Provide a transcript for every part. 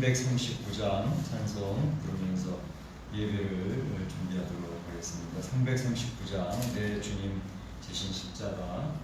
339장 찬송 부르면서 예배를 준비하도록 하겠습니다. 339장 내 주님 지신 십자가.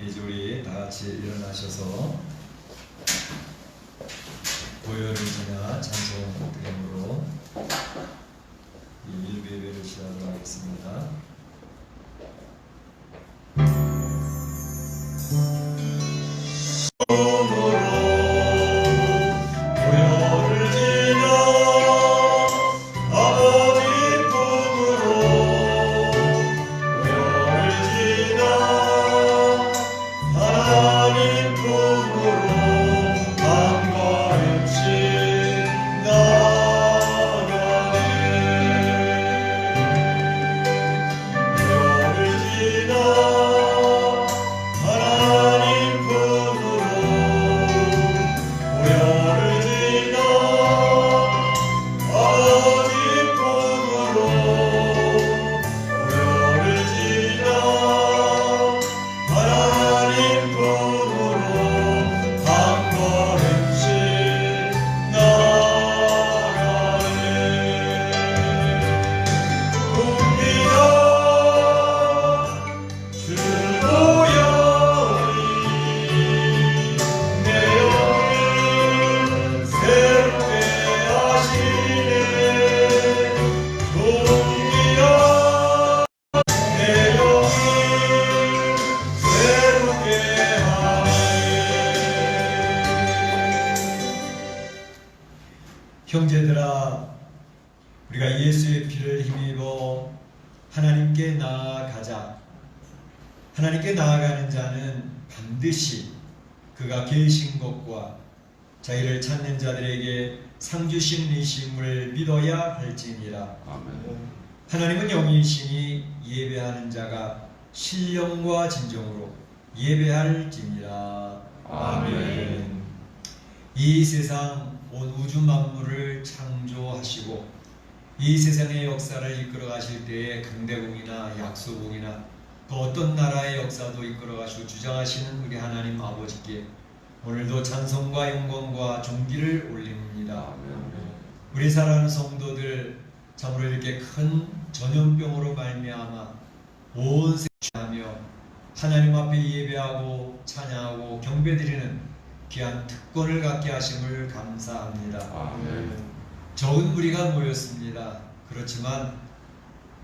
이제 우리 다 같이 일어나셔서 보혈을 지나 찬송 드림으로 이 일부 예배를 시작하도록 하겠습니다. 형제들아, 우리가 예수의 피를 힘입어 하나님께 나아가자. 하나님께 나아가는 자는 반드시 그가 계신 것과 자기를 찾는 자들에게 상 주신 이심을 믿어야 할지니라. 아멘. 하나님은 영이시니 예배하는 자가 신령과 진정으로 예배할지니라. 아멘. 이 세상 온 우주 만물을 창조하시고 이 세상의 역사를 이끌어 가실 때에 강대국이나 약소국이나 그 어떤 나라의 역사도 이끌어 가시고 주장하시는 우리 하나님 아버지께 오늘도 찬송과 영광과 존귀를 올립니다. 우리 사랑하는 성도들 참으로 이렇게 큰 전염병으로 말미암아 온 세상하며 하나님 앞에 예배하고 찬양하고 경배드리는 귀한 특권을 갖게 하심을 감사합니다. 아멘. 적은 무리가 모였습니다. 그렇지만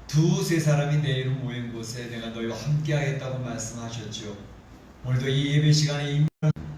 두세 사람이 내 이름 모인 곳에 내가 너희와 함께 하겠다고 말씀하셨죠. 오늘도 이 예배 시간에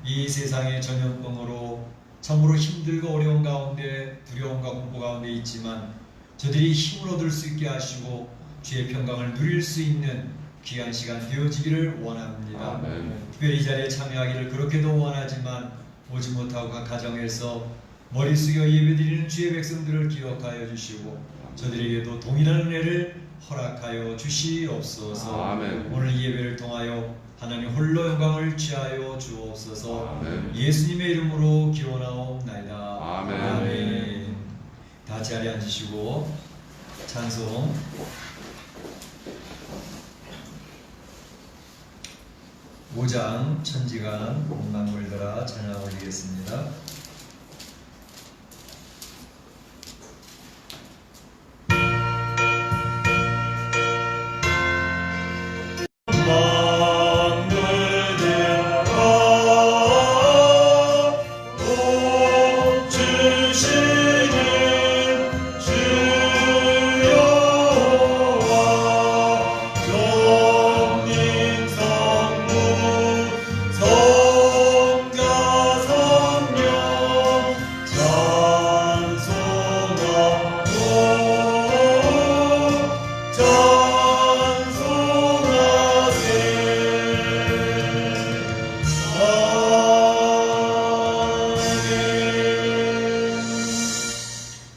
이 세상의 전염병으로 참으로 힘들고 어려운 가운데 두려움과 공포 가운데 있지만 저들이 힘을 얻을 수 있게 하시고 주의 평강을 누릴 수 있는 귀한 시간 되어지기를 원합니다. 아멘. 특별히 이 자리에 참여하기를 그렇게도 원하지만 오지 못하고 각 가정에서 머리 숙여 예배드리는 주의 백성들을 기억하여 주시고 저들에게도 동일한 은혜를 허락하여 주시옵소서. 아멘. 오늘 이 예배를 통하여 하나님 홀로 영광을 취하여 주옵소서. 아멘. 예수님의 이름으로 기원하옵나이다. 아멘. 아멘. 다 자리에 앉으시고 찬송 5장 천지간 만물들아 찬양 올리겠습니다.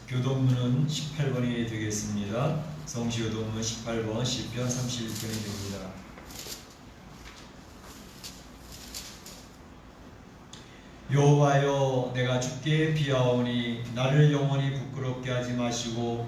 교동문은 18번이 되겠습니다. 성시교동문 18번, 시편 31편이 됩니다. 여호와여, 내가 주께 비하오니 나를 영원히 부끄럽게 하지 마시고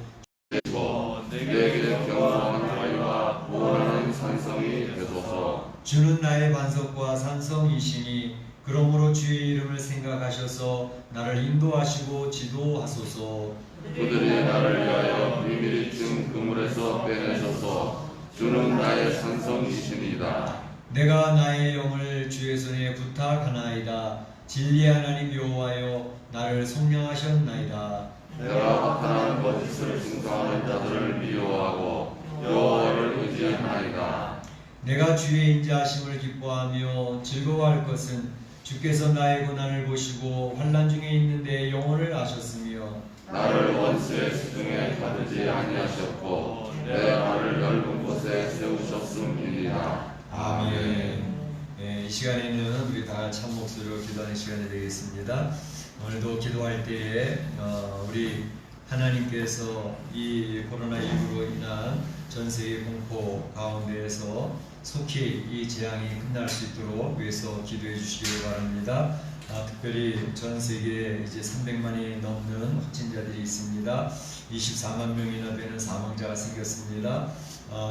내게 경고한 자유와 보호하는 산성이 되소서. 주는 나의 반석과 산성이시니 그러므로 주의 이름을 생각하셔서 나를 인도하시고 지도하소서. 그들이 나를 위하여 비밀이 층 그물에서 빼내셔서 주는 나의 산성이시니이다. 내가 나의 영을 주의 손에 부탁하나이다. 진리의 하나님 여호와여, 나를 속량하셨나이다. 내가 나타난 거짓을 증거하는 자들을 미워하고 여호와를 의지하나이다. 내가 주의 인자하심을 기뻐하며 즐거워할 것은 주께서 나의 고난을 보시고 환난 중에 있는 내 영혼을 아셨으며 나를 원수의 수중에 가두지 아니하셨고 내 발을 넓은 곳에 세우셨음이니라. 아멘. 이 시간에는 우리 다 같이 한 목소리로 기도하는 시간이 되겠습니다. 오늘도 기도할 때에 우리 하나님께서 이 코로나19로 인한 전 세계 공포 가운데에서 속히 이 재앙이 끝날 수 있도록 위해서 기도해 주시기 바랍니다. 특별히 전 세계에 이제 300만이 넘는 확진자들이 있습니다. 24만 명이나 되는 사망자가 생겼습니다.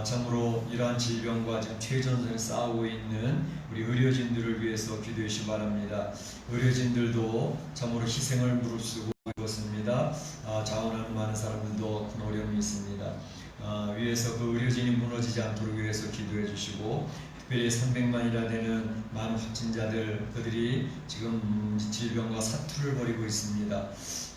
참으로 이러한 질병과 지금 최전선에 싸우고 있는 우리 의료진들을 위해서 기도해 주시기 바랍니다. 의료진들도 참으로 희생을 무릅쓰고 있습니다. 자원하는 많은 사람들도 큰 어려움이 있습니다. 위에서 그 의료진이 무너지지 않도록 위해서 기도해 주시고 특별히 300만이나 되는 많은 확진자들 그들이 지금 질병과 사투를 벌이고 있습니다.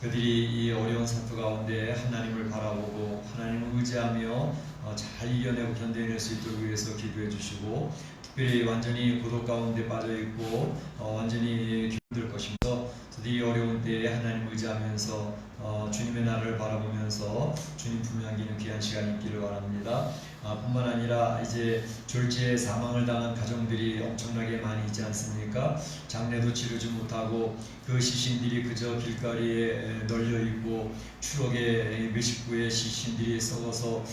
그들이 이 어려운 사투 가운데 하나님을 바라보고 하나님을 의지하며 잘 이겨내고 견뎌낼 수 있도록 위해서 기도해 주시고 특별히 완전히 고독 가운데 빠져 있고 완전히 힘들 것이면서 이 어려운 때에 하나님 의지하면서 주님의 나라를 바라보면서 주님 품에 안기는 귀한 시간이 있기를 바랍니다. 뿐만 아니라 이제 졸지에 사망을 당한 가정들이 엄청나게 많이 있지 않습니까? 장례도 치르지 못하고 그 시신들이 그저 길거리에 널려 있고 추억에 몇십 구의 시신들이 썩어서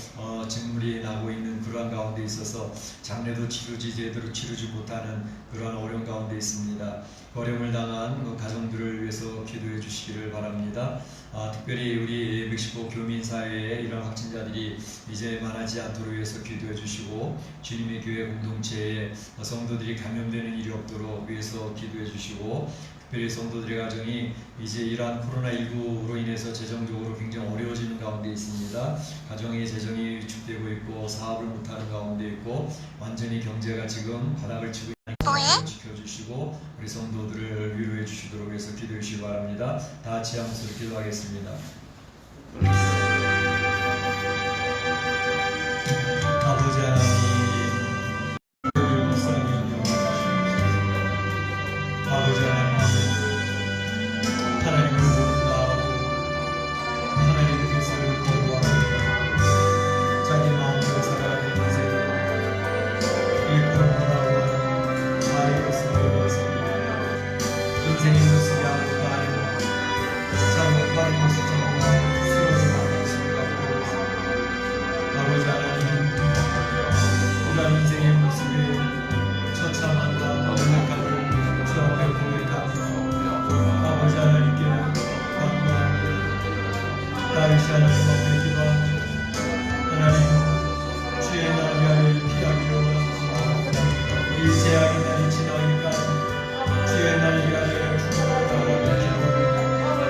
진물이 나고 있는 그러한 가운데 있어서 장례도 제대로 치르지 못하는 그러한 어려운 가운데 있습니다. 어려움을 당한 가정들을 위해서 기도해 주시기를 바랍니다. 특별히 우리 멕시코 교민 사회에 이런 확진자들이 이제 많아지지 않도록 위해서 기도해 주시고, 주님의 교회 공동체에 성도들이 감염되는 일이 없도록 위해서 기도해 주시고, 특별히 성도들의 가정이 이제 이러한 코로나19로 인해서 재정적으로 굉장히 어려워지는 가운데 있습니다. 가정의 재정이 위축되고 있고 사업을 못하는 가운데 있고 완전히 경제가 지금 바닥을 치고 있는 것을 지켜주시고 우리 성도들을 위로해 주시도록 해서 기도해 주시기 바랍니다. 다 같이 한 목소리로 기도하겠습니다. 아버지 하나님, 아버지 하나님, 하나님을 모른다고 하나님의 뜻을 거부하고 자기 마음대로 살아가는 인생, 이 코로나라고 하는 바이러스로 인해서 인생의 모습이 아무것도 아니고 잘못 바른 모습 정말 쓰러져가는 모습을 갖고 있습니다. 아버지 하나님, 이러한 인생의 모습에 처참함과 연약함을 주 앞에 고백하며 아버지 하나님께 간구하며 다윗이 하나님 앞에 기도하며 하나님 주의 날이 하여 피하기를 원합니다. 이 재앙의 날이 지나기까지 주의 날이 하여 주님을 기도하며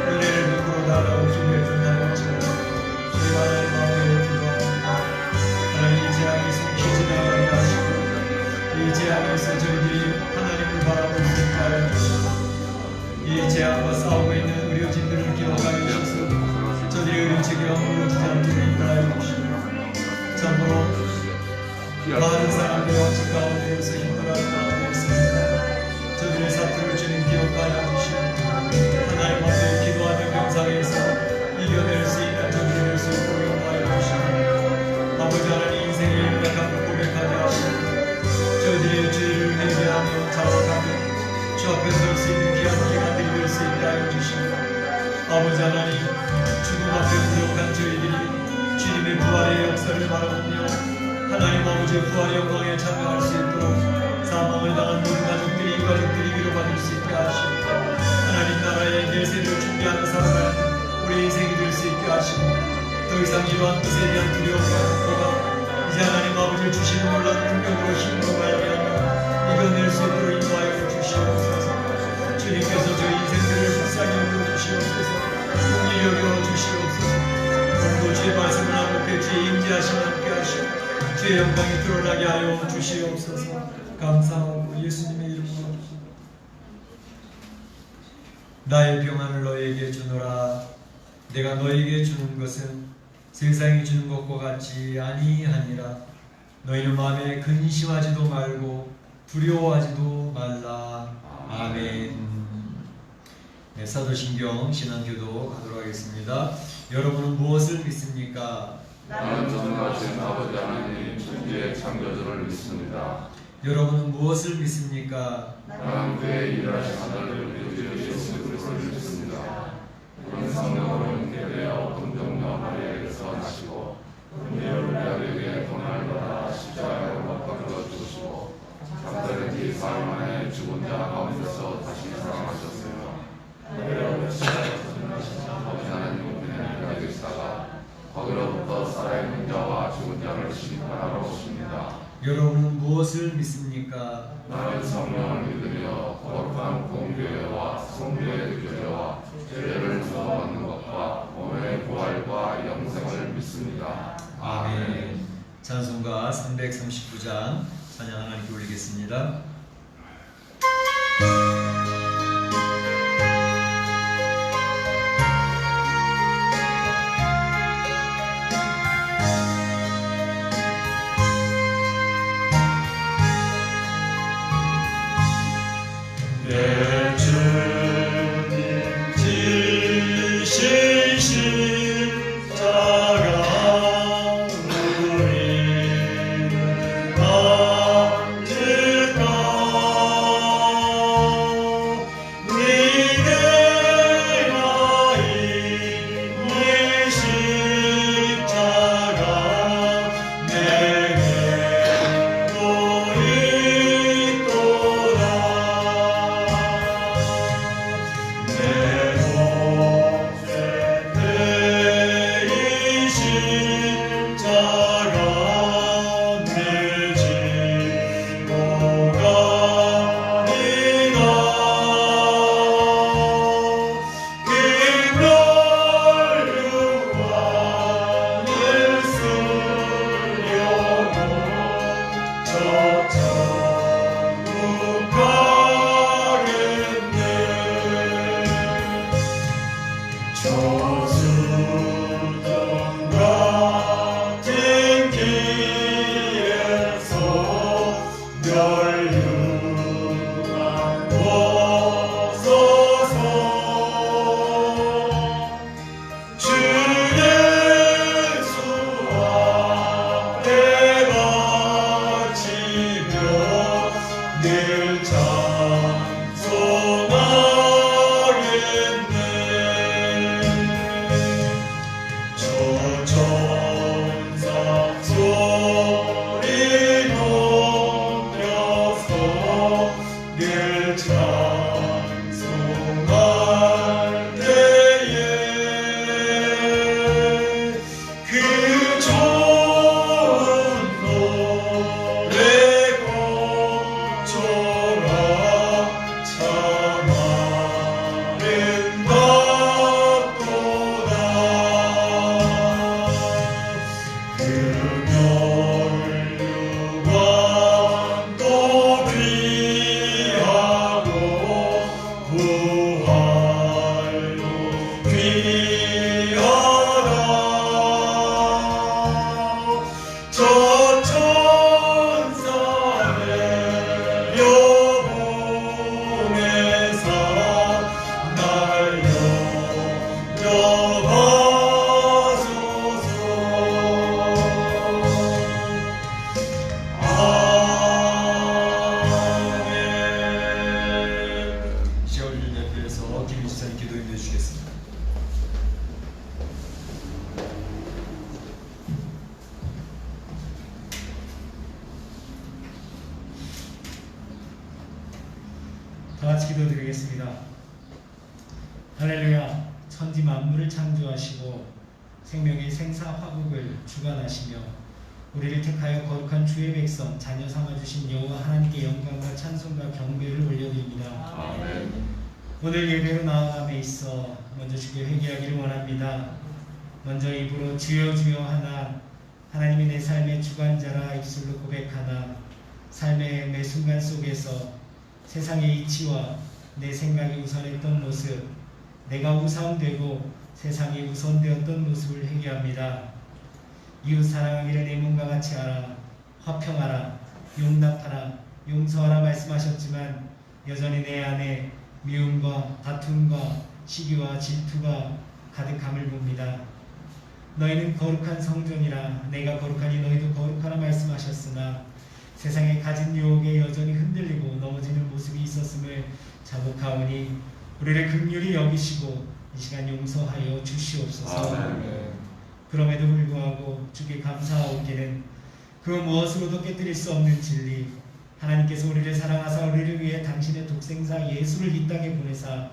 은혜를 베풀어 달라고 기도해 준다는 것처럼 주의 하나님 앞에 기도합니다. 하나님 이 재앙이 속히 지나가게 하시고 이 재앙에서 저희들이 하나님을 바라볼 수 있게 하여 주시고 이 재앙과 싸우고 있는 의료진들을 기억하여 주셔서 저들의 의료체계가 무너지지 않도록 인도하여 주시고 참으로 많은 사람들이 원칙 가운데에서 힘들어하는 가운데 있습니다. 저들의 사투를 주님 기억하여 주시고 하나님 앞에 기도하는 명상에서 이겨낼 수 있는 저들이 될 수 있도록 인도하여 주시고 아버지 하나님 인생의 연약함을 고백하게 하시고 저희들의 죄를 회개하며 자복하며 주 앞에 설 수 있는 귀한 기간들이 될 수 있게 하여 주시고 아버지 하나님 죽음 앞에 무력한 저희들이 주님의 부활의 역사를 바라보며 하나님 아버지의 부활의 영광에 참여할 수 있도록 사망을 당한 모든 가족들이 이 가족들이 위로받을 수 있게 하시고 하나님 나라의 내세를 준비하며 살아가는 우리 인생이 될 수 있게 하시고 더 이상 이러한 것에 대한 두려움과 공포가 이제 하나님 아버지를 주시는 놀라운 능력으로 힘으로 말미암아 이겨낼 수 있도록 인도하여 주시옵소서. 주님께서 저희 인생들을 불쌍히 여겨 주시옵소서. 공의히 여겨 주시옵소서. 오늘도 주의 말씀을 함께 주의 임재하심을 함께 하시고 주의 영광이 드러나게 하여 주시옵소서. 감사하고 예수님의 이름으로 나의 평안을 너에게 주노라. 내가 너에게 주는 것은 세상이 주는 것과 같이 아니하니라. 너희는 마음에 근심하지도 말고 두려워하지도 말라. 아멘. 네, 사도신경 신앙교도 하도록 하겠습니다. 여러분은 무엇을 믿습니까? 나는 전능하신 아버지 하나님 천지의 창조주를 믿습니다. 여러분은 무엇을 믿습니까? 나는 그의 일하신 하늘을 예수 그리스도를 믿습니다. 그는 성령으로 잉태되어 동정녀 마리아에게서 나시고 은혜를 우리에게 고난을 받아 십자가에 못 박혀 죽으시고 잠자는 뒤 사흘 만에 죽은 자 가운데서 다시 살아나셨으며 아버지 하나님은 그냥 계시다가 거기로부터 살아있는 자와 죽은 자를 심판하러 오십니다. 여러분은 무엇을 믿습니까? 나는 성령을 믿으며 거룩한 공교회와 성도의 교제와 죄를 주고받는 것과 몸의 부활과 영생을 믿습니다. 아멘. 찬송가 339장 찬양 하나님께 올리겠습니다. 내 주님 지신 십자가 우리를 만들까 영원도 귀하고 부활도 귀하다. 저 천사의 여보내사 날 영접하소서. 아멘. 시간을 대표해서 김 지사님 기도 인도해 주시겠습니다. 다 같이 기도드리겠습니다. 할렐루야. 천지 만물을 창조하시고 생명의 생사 화복을 주관하시며 우리를 택하여 거룩한 주의 백성 자녀 삼아주신 여호와 하나님께 영광과 찬송과 경배를 올려드립니다. 아멘. 오늘 예배로 나아감에 있어 먼저 주께 회개하기를 원합니다. 먼저 입으로 주여 주여 하나 하나님이 내 삶의 주관자라 입술로 고백하나 삶의 매 순간 속에서 세상의 이치와 내 생각이 우선했던 모습, 내가 우상되고 세상이 우선되었던 모습을 회개합니다. 이웃 사랑하기를 내 몸과 같이 하라, 화평하라, 용납하라, 용서하라 말씀하셨지만 여전히 내 안에 미움과 다툼과 시기와 질투가 가득함을 봅니다. 너희는 거룩한 성전이라 내가 거룩하니 너희도 거룩하라 말씀하셨으나 세상에 가진 유혹에 여전히 흔들리고 넘어지는 모습이 있었음을 자복하오니 우리를 긍휼히 여기시고 이 시간 용서하여 주시옵소서. 아멘. 그럼에도 불구하고 주께 감사하오기는 그 무엇으로도 깨뜨릴 수 없는 진리, 하나님께서 우리를 사랑하사 우리를 위해 당신의 독생자 예수를 이 땅에 보내사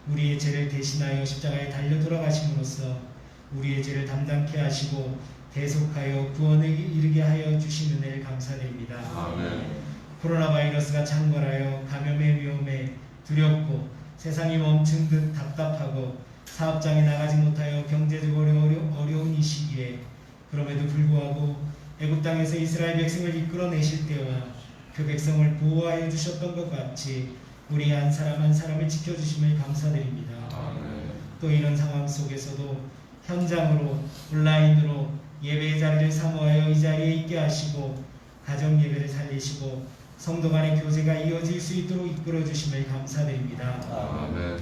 우리의 죄를 대신하여 십자가에 달려 돌아가심으로써 우리의 죄를 담당케 하시고 대속하여 구원에 이르게 하여 주신 은혜를 감사드립니다. 아멘. 코로나 바이러스가 창궐하여 감염의 위험에 두렵고 세상이 멈춘 듯 답답하고 사업장에 나가지 못하여 경제적으로 어려운 이 시기에 그럼에도 불구하고 애굽 땅에서 이스라엘 백성을 이끌어내실 때와 그 백성을 보호하여 주셨던 것 같이 우리 한 사람 한 사람을 지켜주심을 감사드립니다. 아멘. 또 이런 상황 속에서도 현장으로 온라인으로 예배의 자리를 사모하여 이 자리에 있게 하시고 가정 예배를 살리시고 성도 간의 교제가 이어질 수 있도록 이끌어 주심을 감사드립니다. 아멘.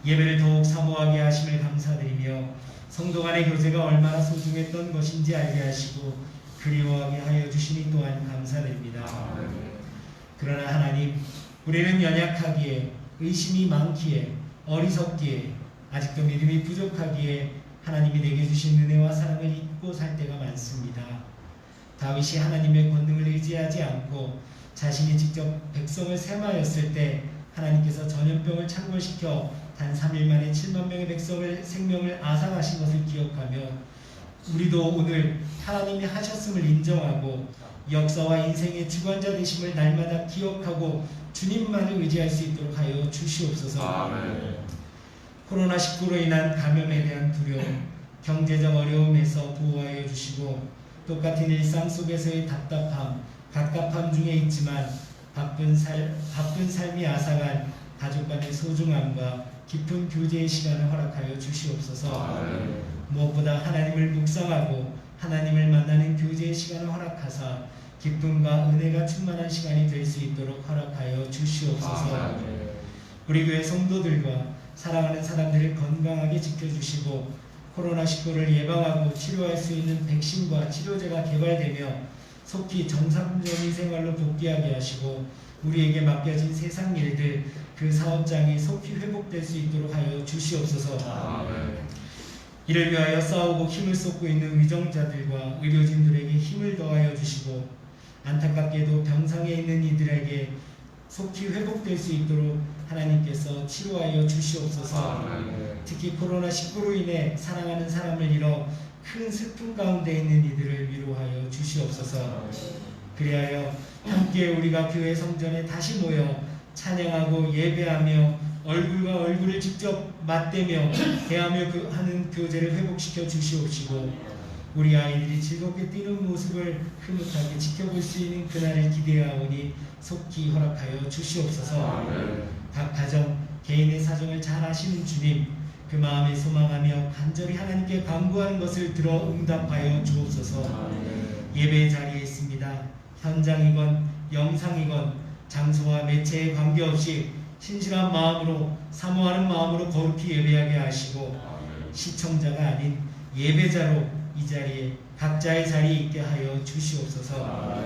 예배를 더욱 사모하게 하심을 감사드리며 성도 간의 교제가 얼마나 소중했던 것인지 알게 하시고 그리워하게 하여 주시니 또한 감사드립니다. 아멘. 그러나 하나님, 우리는 연약하기에 의심이 많기에 어리석기에 아직도 믿음이 부족하기에 하나님이 내게 주신 은혜와 사랑을 잊고 살 때가 많습니다. 다윗이 하나님의 권능을 의지하지 않고 자신이 직접 백성을 셈하였을 때 하나님께서 전염병을 창궐시켜 단 3일 만에 7만 명의 백성을 생명을 앗아가신 것을 기억하며 우리도 오늘 하나님이 하셨음을 인정하고 역사와 인생의 주관자 되심을 날마다 기억하고 주님만을 의지할 수 있도록 하여 주시옵소서. 아멘. 코로나19로 인한 감염에 대한 두려움, 경제적 어려움에서 보호하여 주시고 똑같은 일상 속에서의 답답함, 갑갑함 중에 있지만 바쁜 삶이 앗아간 가족 간의 소중함과 깊은 교제의 시간을 허락하여 주시옵소서. 아멘. 무엇보다 하나님을 묵상하고 하나님을 만나는 교제의 시간을 허락하사 기쁨과 은혜가 충만한 시간이 될 수 있도록 허락하여 주시옵소서. 아멘. 우리 교회 성도들과 사랑하는 사람들을 건강하게 지켜주시고 코로나19를 예방하고 치료할 수 있는 백신과 치료제가 개발되며 속히 정상적인 생활로 복귀하게 하시고 우리에게 맡겨진 세상 일들 그 사업장이 속히 회복될 수 있도록 하여 주시옵소서. 아멘. 이를 위하여 싸우고 힘을 쏟고 있는 위정자들과 의료진들에게 힘을 더하여 주시고 안타깝게도 병상에 있는 이들에게 속히 회복될 수 있도록 하나님께서 치료하여 주시옵소서. 아멘. 특히 코로나19로 인해 사랑하는 사람을 잃어 큰 슬픔 가운데 있는 이들을 위로하여 주시옵소서. 그리하여 함께 우리가 교회 성전에 다시 모여 찬양하고 예배하며 얼굴과 얼굴을 직접 맞대며 대하며 하는 교제를 회복시켜 주시옵시고 우리 아이들이 즐겁게 뛰는 모습을 흐뭇하게 지켜볼 수 있는 그날을 기대하오니 속히 허락하여 주시옵소서. 아멘. 각 가정 개인의 사정을 잘 아시는 주님, 그 마음에 소망하며 간절히 하나님께 간구하는 것을 들어 응답하여 주옵소서. 예배 자리에 있습니다. 현장이건 영상이건 장소와 매체에 관계없이 신실한 마음으로 사모하는 마음으로 거룩히 예배하게 하시고 시청자가 아닌 예배자로 이 자리에 각자의 자리에 있게 하여 주시옵소서.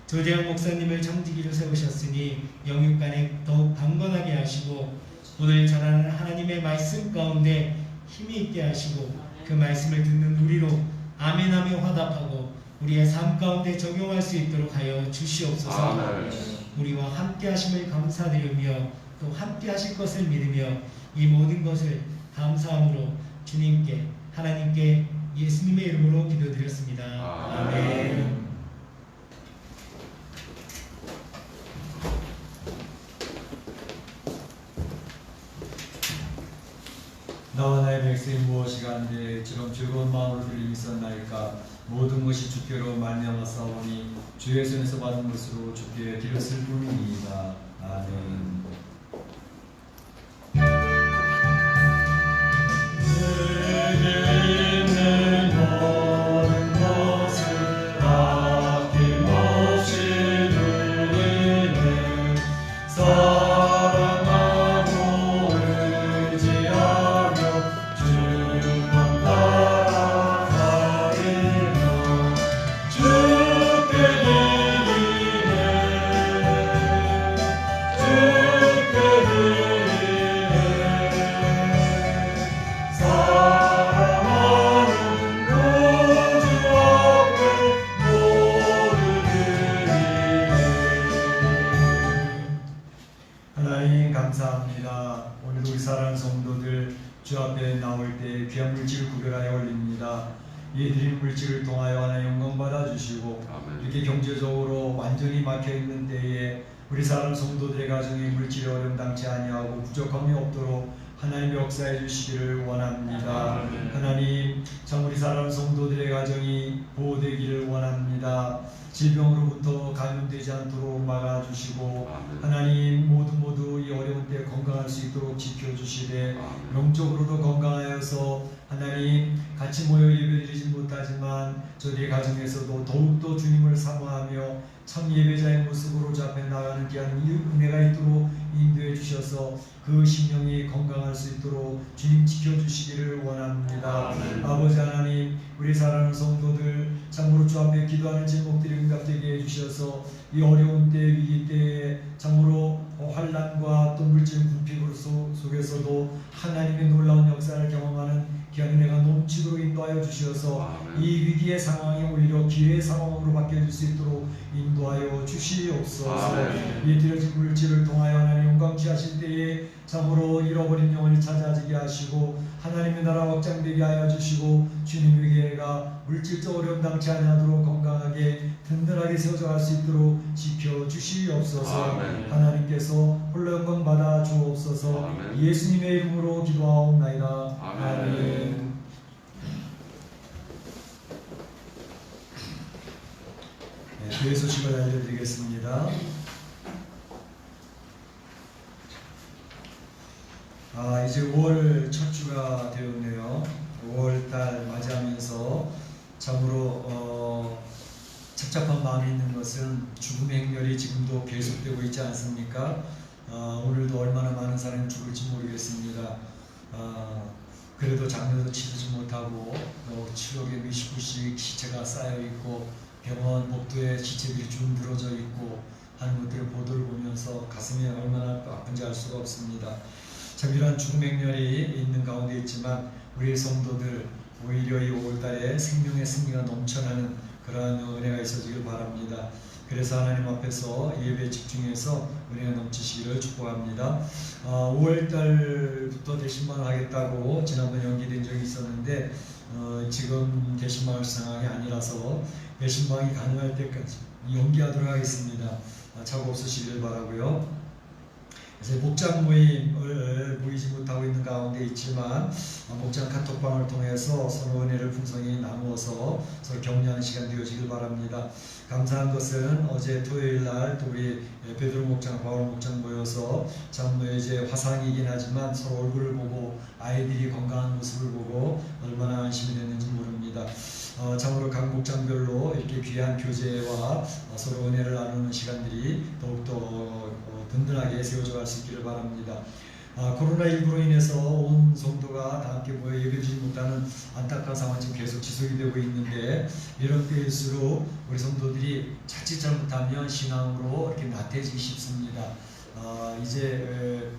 조재영 목사님을 청지기로 세우셨으니 영육간에 더욱 강건하게 하시고 오늘 전하는 하나님의 말씀 가운데 힘이 있게 하시고 그 말씀을 듣는 우리로 아멘하며 화답하고 우리의 삶 가운데 적용할 수 있도록 하여 주시옵소서. 우리와 함께 하심을 감사드리며 또 함께 하실 것을 믿으며 이 모든 것을 감사함으로 주님께 하나님께 예수님의 이름으로 기도드렸습니다. 아멘. 나와 나의 백성이 무엇이 간데 지금 즐거운 마음으로 들림이 있었나이까. 모든 것이 주께로 말미암았사오니 주의 손에서 받은 것으로 주께 드렸을 뿐이니이다. 아멘. 내게 있는 모든 것을 아낌없이 드리는 사랑하고 의지하며 주만 따라가리며 주께 드리네 주께 드리네 사랑하는 구주 앞에 모두 드리네. 하나님 감사합니다. 오늘도 우리 사랑하는 성도들 주 앞에 나올 때 귀한 물질을 구별하여 올립니다. 이 드린 물질을 통하여 하나님 영광 받아주시고 아멘. 이렇게 경제적으로 완전히 막혀있는 때에 우리 사랑하는 성도들의 가정에 물질이 어려움당치 아니하고 부족함이 없도록 하나님의 역사해 주시기를 원합니다. 아멘. 하나님 참 우리 사랑하는 성도들의 가정이 보호되기를 원합니다. 질병으로부터 감염되지 않도록 막아주시고 아멘. 하나님 모두 이 어려운 때 건강할 수 있도록 지켜주시되 아멘. 영적으로도 건강하여서 하나님 같이 모여 예배드리지 못하지만 저희의 가정에서도 더욱더 주님을 사모하며 참 예배자의 모습으로 주 앞에 나가는 귀한 은혜가 있도록 인도해 주셔서 그 심령이 건강할 수 있도록 주님 지켜주시기를 원합니다. 아멘. 아버지 하나님 우리 사랑하는 성도들 참으로 주 앞에 기도하는 제목들이 응답되게 해주셔서 이 어려운 때 위기 때에 참으로 환난과 또 물질 궁핍 속에서도 하나님의 놀라운 역사를 경험하는 귀한 은혜가 넘치도록 인도하여 주셔서 아멘. 이 위기의 상황이 오히려 기회의 상황으로 바뀌어질 수 있도록 인도하여 주시옵소서. 아멘. 이 드려진 물질을 통하여 하나님 영광 취하실 때에 참으로 잃어버린 영혼을 찾아지게 하시고 하나님의 나라 확장되게 하여 주시고 주님의 교회가 물질적 어려움 당치 아니하도록 건강하게 든든하게 세워져 갈 수 있도록 지켜주시옵소서. 아멘. 하나님께서 홀로 영광 받아 주옵소서. 아멘. 예수님의 이름으로 기도하옵나이다. 아멘. 네, 교회 소식을 알려드리겠습니다. 이제 5월 첫 주가 되었네요. 5월달 맞이하면서 참으로 착잡한 마음이 있는 것은 죽음의 행렬이 지금도 계속되고 있지 않습니까? 오늘도 얼마나 많은 사람이 죽을지 모르겠습니다. 그래도 장례도 치르지 못하고 7억 개 몇십 구씩 시체가 쌓여 있고 병원 복도에 시체들이 줌들어져 있고 하는 것들을 보도를 보면서 가슴이 얼마나 아픈지 알 수가 없습니다. 참 이러한 죽음 행렬이 있는 가운데 있지만 우리 성도들 오히려 이 5월달에 생명의 승리가 넘쳐나는 그러한 은혜가 있어지길 바랍니다. 그래서 하나님 앞에서 예배에 집중해서 은혜가 넘치시기를 축복합니다. 5월달부터 대신방을 하겠다고 지난번 연기된 적이 있었는데 지금 대신방할 상황이 아니라서 대신방이 가능할 때까지 연기하도록 하겠습니다. 착오 없으시기를 바라고요. 이제 목장 모임을 모이지 못하고 있는 가운데 있지만 목장 카톡방을 통해서 서로 은혜를 풍성히 나누어서 서로 격려하는 시간 되어지길 바랍니다. 감사한 것은 어제 토요일 날 또 우리 베드로 목장, 바울 목장 모여서 참 이제 화상이긴 하지만 서로 얼굴을 보고 아이들이 건강한 모습을 보고 얼마나 안심이 됐는지 모릅니다. 참으로 각 목장별로 이렇게 귀한 교제와 서로 은혜를 나누는 시간들이 더욱더 든든하게 세워져 갈 수 있기를 바랍니다. 코로나19로 인해서 온 성도가 다 함께 모여 예배드리지 못하는 안타까운 상황이 지금 계속 지속이 되고 있는데, 이런 때일수록 우리 성도들이 자칫 잘못하면 신앙으로 이렇게 나태해지기 쉽습니다. 이제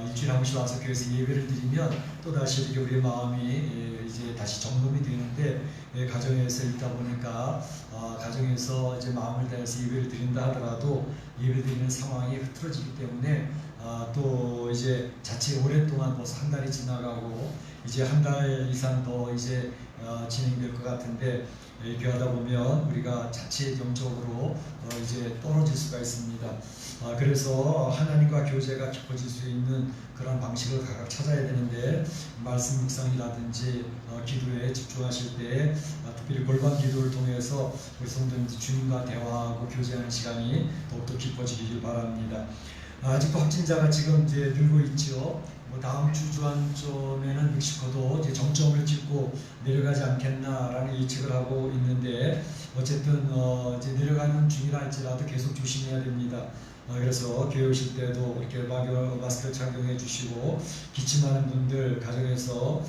일주일에 한 번씩 와서 교회에서 예배를 드리면 또다시 이렇게 우리의 마음이 이제 다시 점검이 되는데, 가정에서 있다 보니까 가정에서 이제 마음을 다해서 예배를 드린다 하더라도 예배 드리는 상황이 흐트러지기 때문에 또 이제 자칫 오랫동안 벌써 한 달이 지나가고 이제 한 달 이상 더 이제 진행될 것 같은데, 이렇게 하다 보면 우리가 자칫 영적으로 이제 떨어질 수가 있습니다. 그래서 하나님과 교제가 깊어질 수 있는 그런 방식을 각각 찾아야 되는데, 말씀 묵상이라든지 기도에 집중하실 때 특별히 골방 기도를 통해서 우리 성도님들 주님과 대화하고 교제하는 시간이 더욱더 깊어지길 바랍니다. 아직도 확진자가 지금 이제 늘고 있죠. 다음 주 주안점에는 멕시코도 이제 정점을 찍고 내려가지 않겠나라는 예측을 하고 있는데, 어쨌든 이제 내려가는 중이라 할지라도 계속 조심해야 됩니다. 그래서 교회 오실 때도 이렇게 마스크를 착용해 주시고, 기침하는 분들 가정에서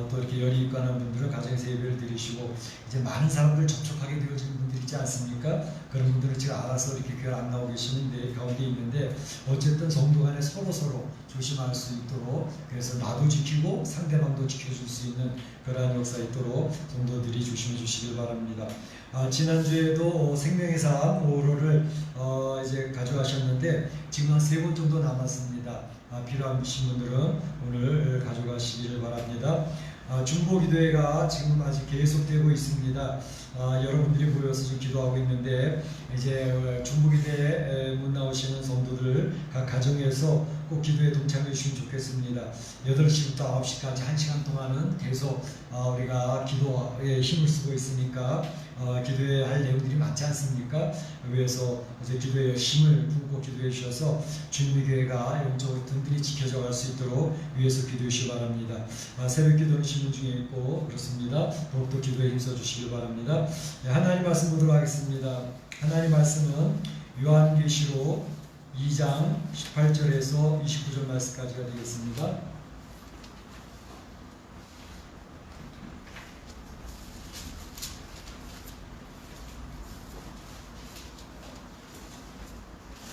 또 이렇게 열이 있고 하는 분들은 가정에서 예배를 드리시고, 이제 많은 사람들 접촉하게 되어지는 분들 있지 않습니까? 그런 분들은 지금 알아서 이렇게 교회 안 나오고 계시는데 가운데 있는데, 어쨌든 성도 간에 서로 조심할 수 있도록, 그래서 나도 지키고 상대방도 지켜줄 수 있는 그러한 역사 있도록 성도들이 조심해 주시길 바랍니다. 지난주에도 생명의 삶 5호를 이제 가져가셨는데 지금 한 3번 정도 남았습니다. 필요하신 분들은 오늘 가져가시기를 바랍니다. 중보기도회가 지금 아직 계속되고 있습니다. 여러분들이 모여서 지금 기도하고 있는데, 이제 중보기도회 문 나오시는 성도들 각 가정에서 꼭 기도에 동참해 주시면 좋겠습니다. 8시부터 9시까지 1시간 동안은 계속 우리가 기도에 힘을 쓰고 있으니까 기도에 할 내용들이 많지 않습니까? 위에서 이제 기도에 힘을 품고 기도해 주셔서 주님의 교회가 영적으로 든든히 지켜져 갈 수 있도록 위에서 기도해 주시기 바랍니다. 새벽 기도는 신문 중에 있고 그렇습니다. 더욱더 기도에 힘써 주시기 바랍니다. 하나님 말씀 보도록 하겠습니다. 하나님 말씀은 요한계시록 2장 18절에서 29절 말씀까지가 되겠습니다.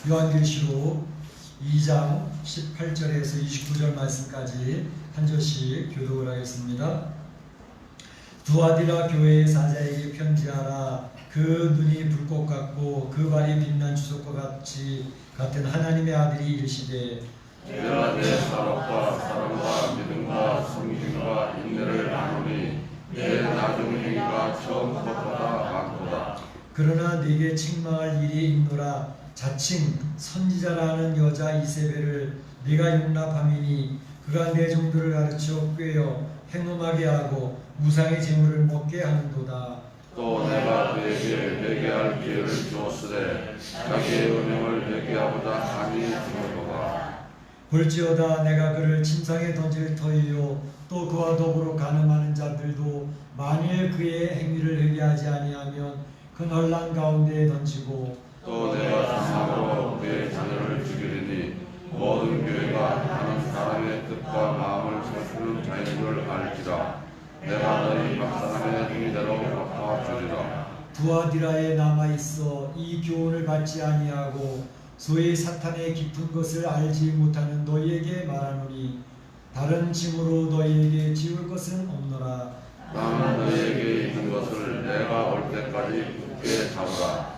요한계시록 2장 18절에서 29절 말씀까지 한 절씩 교독을 하겠습니다. 두아디라 교회의 사자에게 편지하라. 그 눈이 불꽃 같고 그 발이 빛난 주석과 같은 하나님의 아들이 이르시되, 내가 내 사랑과 믿음과 섬김과 인내를 나누니 내 나중 행위가 처음 것보다 많도다. 그러나 네게 책망할 일이 있노라. 자칭 선지자라는 여자 이세벨을 네가 용납함이니 그가 내 종들을 가르쳐 꾀어 행음하게 하고 우상의 제물을 먹게 하는도다. 또 내가 그에게 회개할 기회를 주었으되 자기의 음행을 회개하보다 감히 드물도다. 볼지어다 내가 그를 침상에 던질 터이요 또 그와 더불어 간음하는 자들도 만일 그의 행위를 회개하지 아니하면 그 널난 가운데에 던지고, 또 내가 사상으로 그의 자녀를 죽이리니 모든 교회가 하는 사람의 뜻과 마음을 살피는 자인 줄 알지라. 내가 너희 각 사람의 행위대로 갚아주리라. 두아디라에 남아있어 이 교훈을 받지 아니하고 소위 사탄의 깊은 것을 알지 못하는 너희에게 말하노니 다른 짐으로 너희에게 지울 것은 없노라. 나는 너희에게 있는 것을 내가 올 때까지 굳게 잡으라.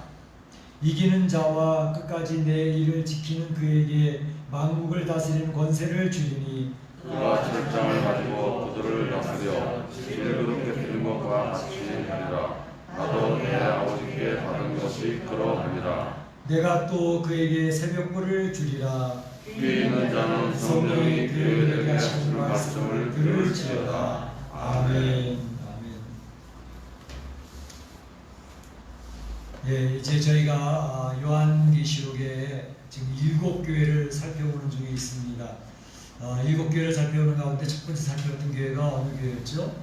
이기는 자와 끝까지 내 일을 지키는 그에게 만국을 다스리는 권세를 주리니 그가 철장을 가지고 그들을 다스려 질그릇 깨뜨린 것과 같이 하리라. 나도 내 아버지께 받은 것이 그러하니라. 내가 또 그에게 새벽불을 주리라. 귀 있는 자는 성령이 그에게 하시는 말씀을 들을지어다. 아멘. 아멘. 예, 이제 저희가 요한계시록에 지금 7교회를 살펴보는 중에 있습니다. 7교회를 살펴보는 가운데 첫 번째 살펴봤던 교회가 어느 교회였죠?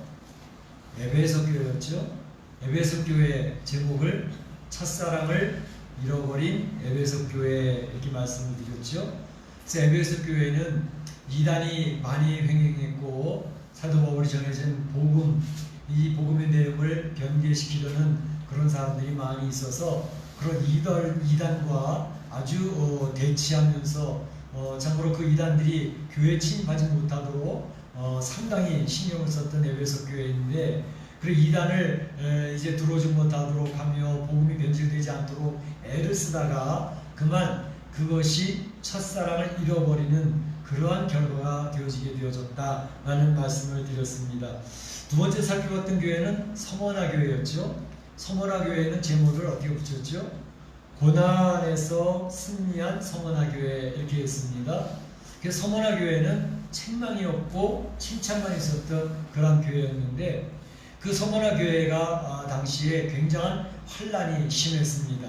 에베소 교회였죠. 에베소 교회 제목을 첫사랑을 잃어버린 에베소 교회 이렇게 말씀을 드렸죠. 그래서 에베소 교회는 이단이 많이 횡행했고 사도 바울이 전해진 복음, 이 복음의 내용을 변개시키려는 그런 사람들이 많이 있어서 그런 이단과 아주 대치하면서 참고로 그 이단들이 교회에 침입하지 못하도록 상당히 신경을 썼던 에베소 교회인데, 그 이단을 이제 들어오지 못하도록 하며 복음이 변질되지 않도록 애를 쓰다가 그만 그것이 첫사랑을 잃어버리는 그러한 결과가 되어지게 되어졌다라는 말씀을 드렸습니다. 두 번째 살펴봤던 교회는 서머나 교회였죠. 서머나 교회는 제목을 어떻게 붙였죠? 고난에서 승리한 서머나 교회 이렇게 했습니다. 그래서 서머나 교회는 책망이 없고 칭찬만 있었던 그런 교회였는데, 그 서머나 교회가 당시에 굉장한 환란이 심했습니다.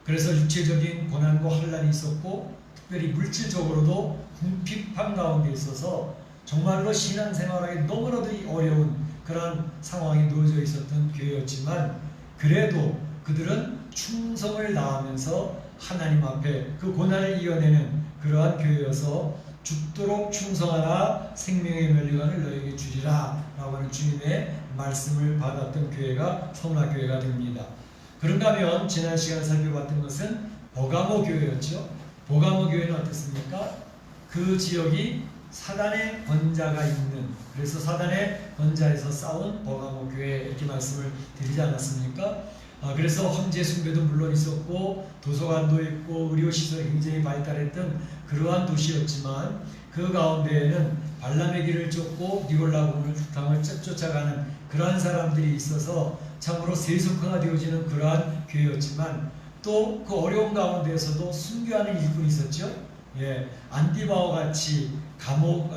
그래서 육체적인 고난과 환란이 있었고 특별히 물질적으로도 궁핍한 가운데 있어서 정말로 신앙생활하기 너무나도 어려운 그런 상황이 놓여져 있었던 교회였지만, 그래도 그들은 충성을 다하면서 하나님 앞에 그 고난을 이겨내는 그러한 교회여서 죽도록 충성하라 생명의 면류관을 너에게 주리라 라고 하는 주님의 말씀을 받았던 교회가 서머나 교회가 됩니다. 그런가 하면 지난 시간에 살펴봤던 것은 버가모 교회였죠. 버가모 교회는 어떻습니까? 그 지역이 사단의 권자가 있는, 그래서 사단의 권자에서 싸운 버가모 교회 이렇게 말씀을 드리지 않았습니까? 그래서 황제 숭배도 물론 있었고 도서관도 있고 의료시설이 굉장히 발달했던 그러한 도시였지만, 그 가운데에는 발람의 길을 쫓고 니골라군을 쫓아가는 그러한 사람들이 있어서 참으로 세속화가 되어지는 그러한 교회였지만, 또 그 어려운 가운데에서도 순교하는 일꾼이 있었죠. 예, 안디바와 같이 감옥,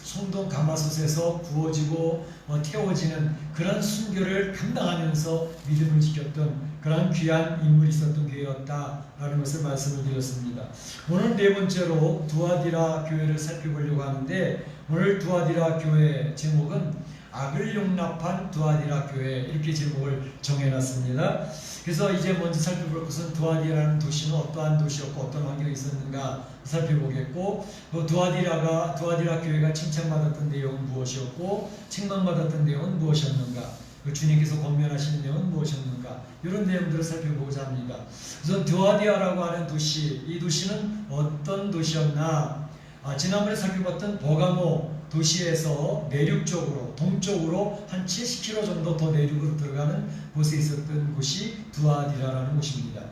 송동 가마솥에서 구워지고 태워지는 그런 순교를 감당하면서 믿음을 지켰던 그런 귀한 인물이 있었던 교회였다라는 것을 말씀을 드렸습니다. 오늘 네 번째로 두아디라 교회를 살펴보려고 하는데, 오늘 두아디라 교회 제목은 악을 용납한 두아디라 교회 이렇게 제목을 정해놨습니다. 그래서 이제 먼저 살펴볼 것은 두아디라는 도시는 어떠한 도시였고 어떤 환경이 있었는가 살펴보겠고, 또 두아디라 교회가 칭찬받았던 내용은 무엇이었고 책망받았던 내용은 무엇이었는가, 그 주님께서 권면하시는 내용은 무엇이었는가, 이런 내용들을 살펴보고자 합니다. 우선 두아디라라고 하는 도시, 이 도시는 어떤 도시였나? 지난번에 살펴봤던 버가모 도시에서 내륙쪽으로 동쪽으로 한 70km 정도 더 내륙으로 들어가는 곳에 있었던 곳이 두아디라라는 곳입니다.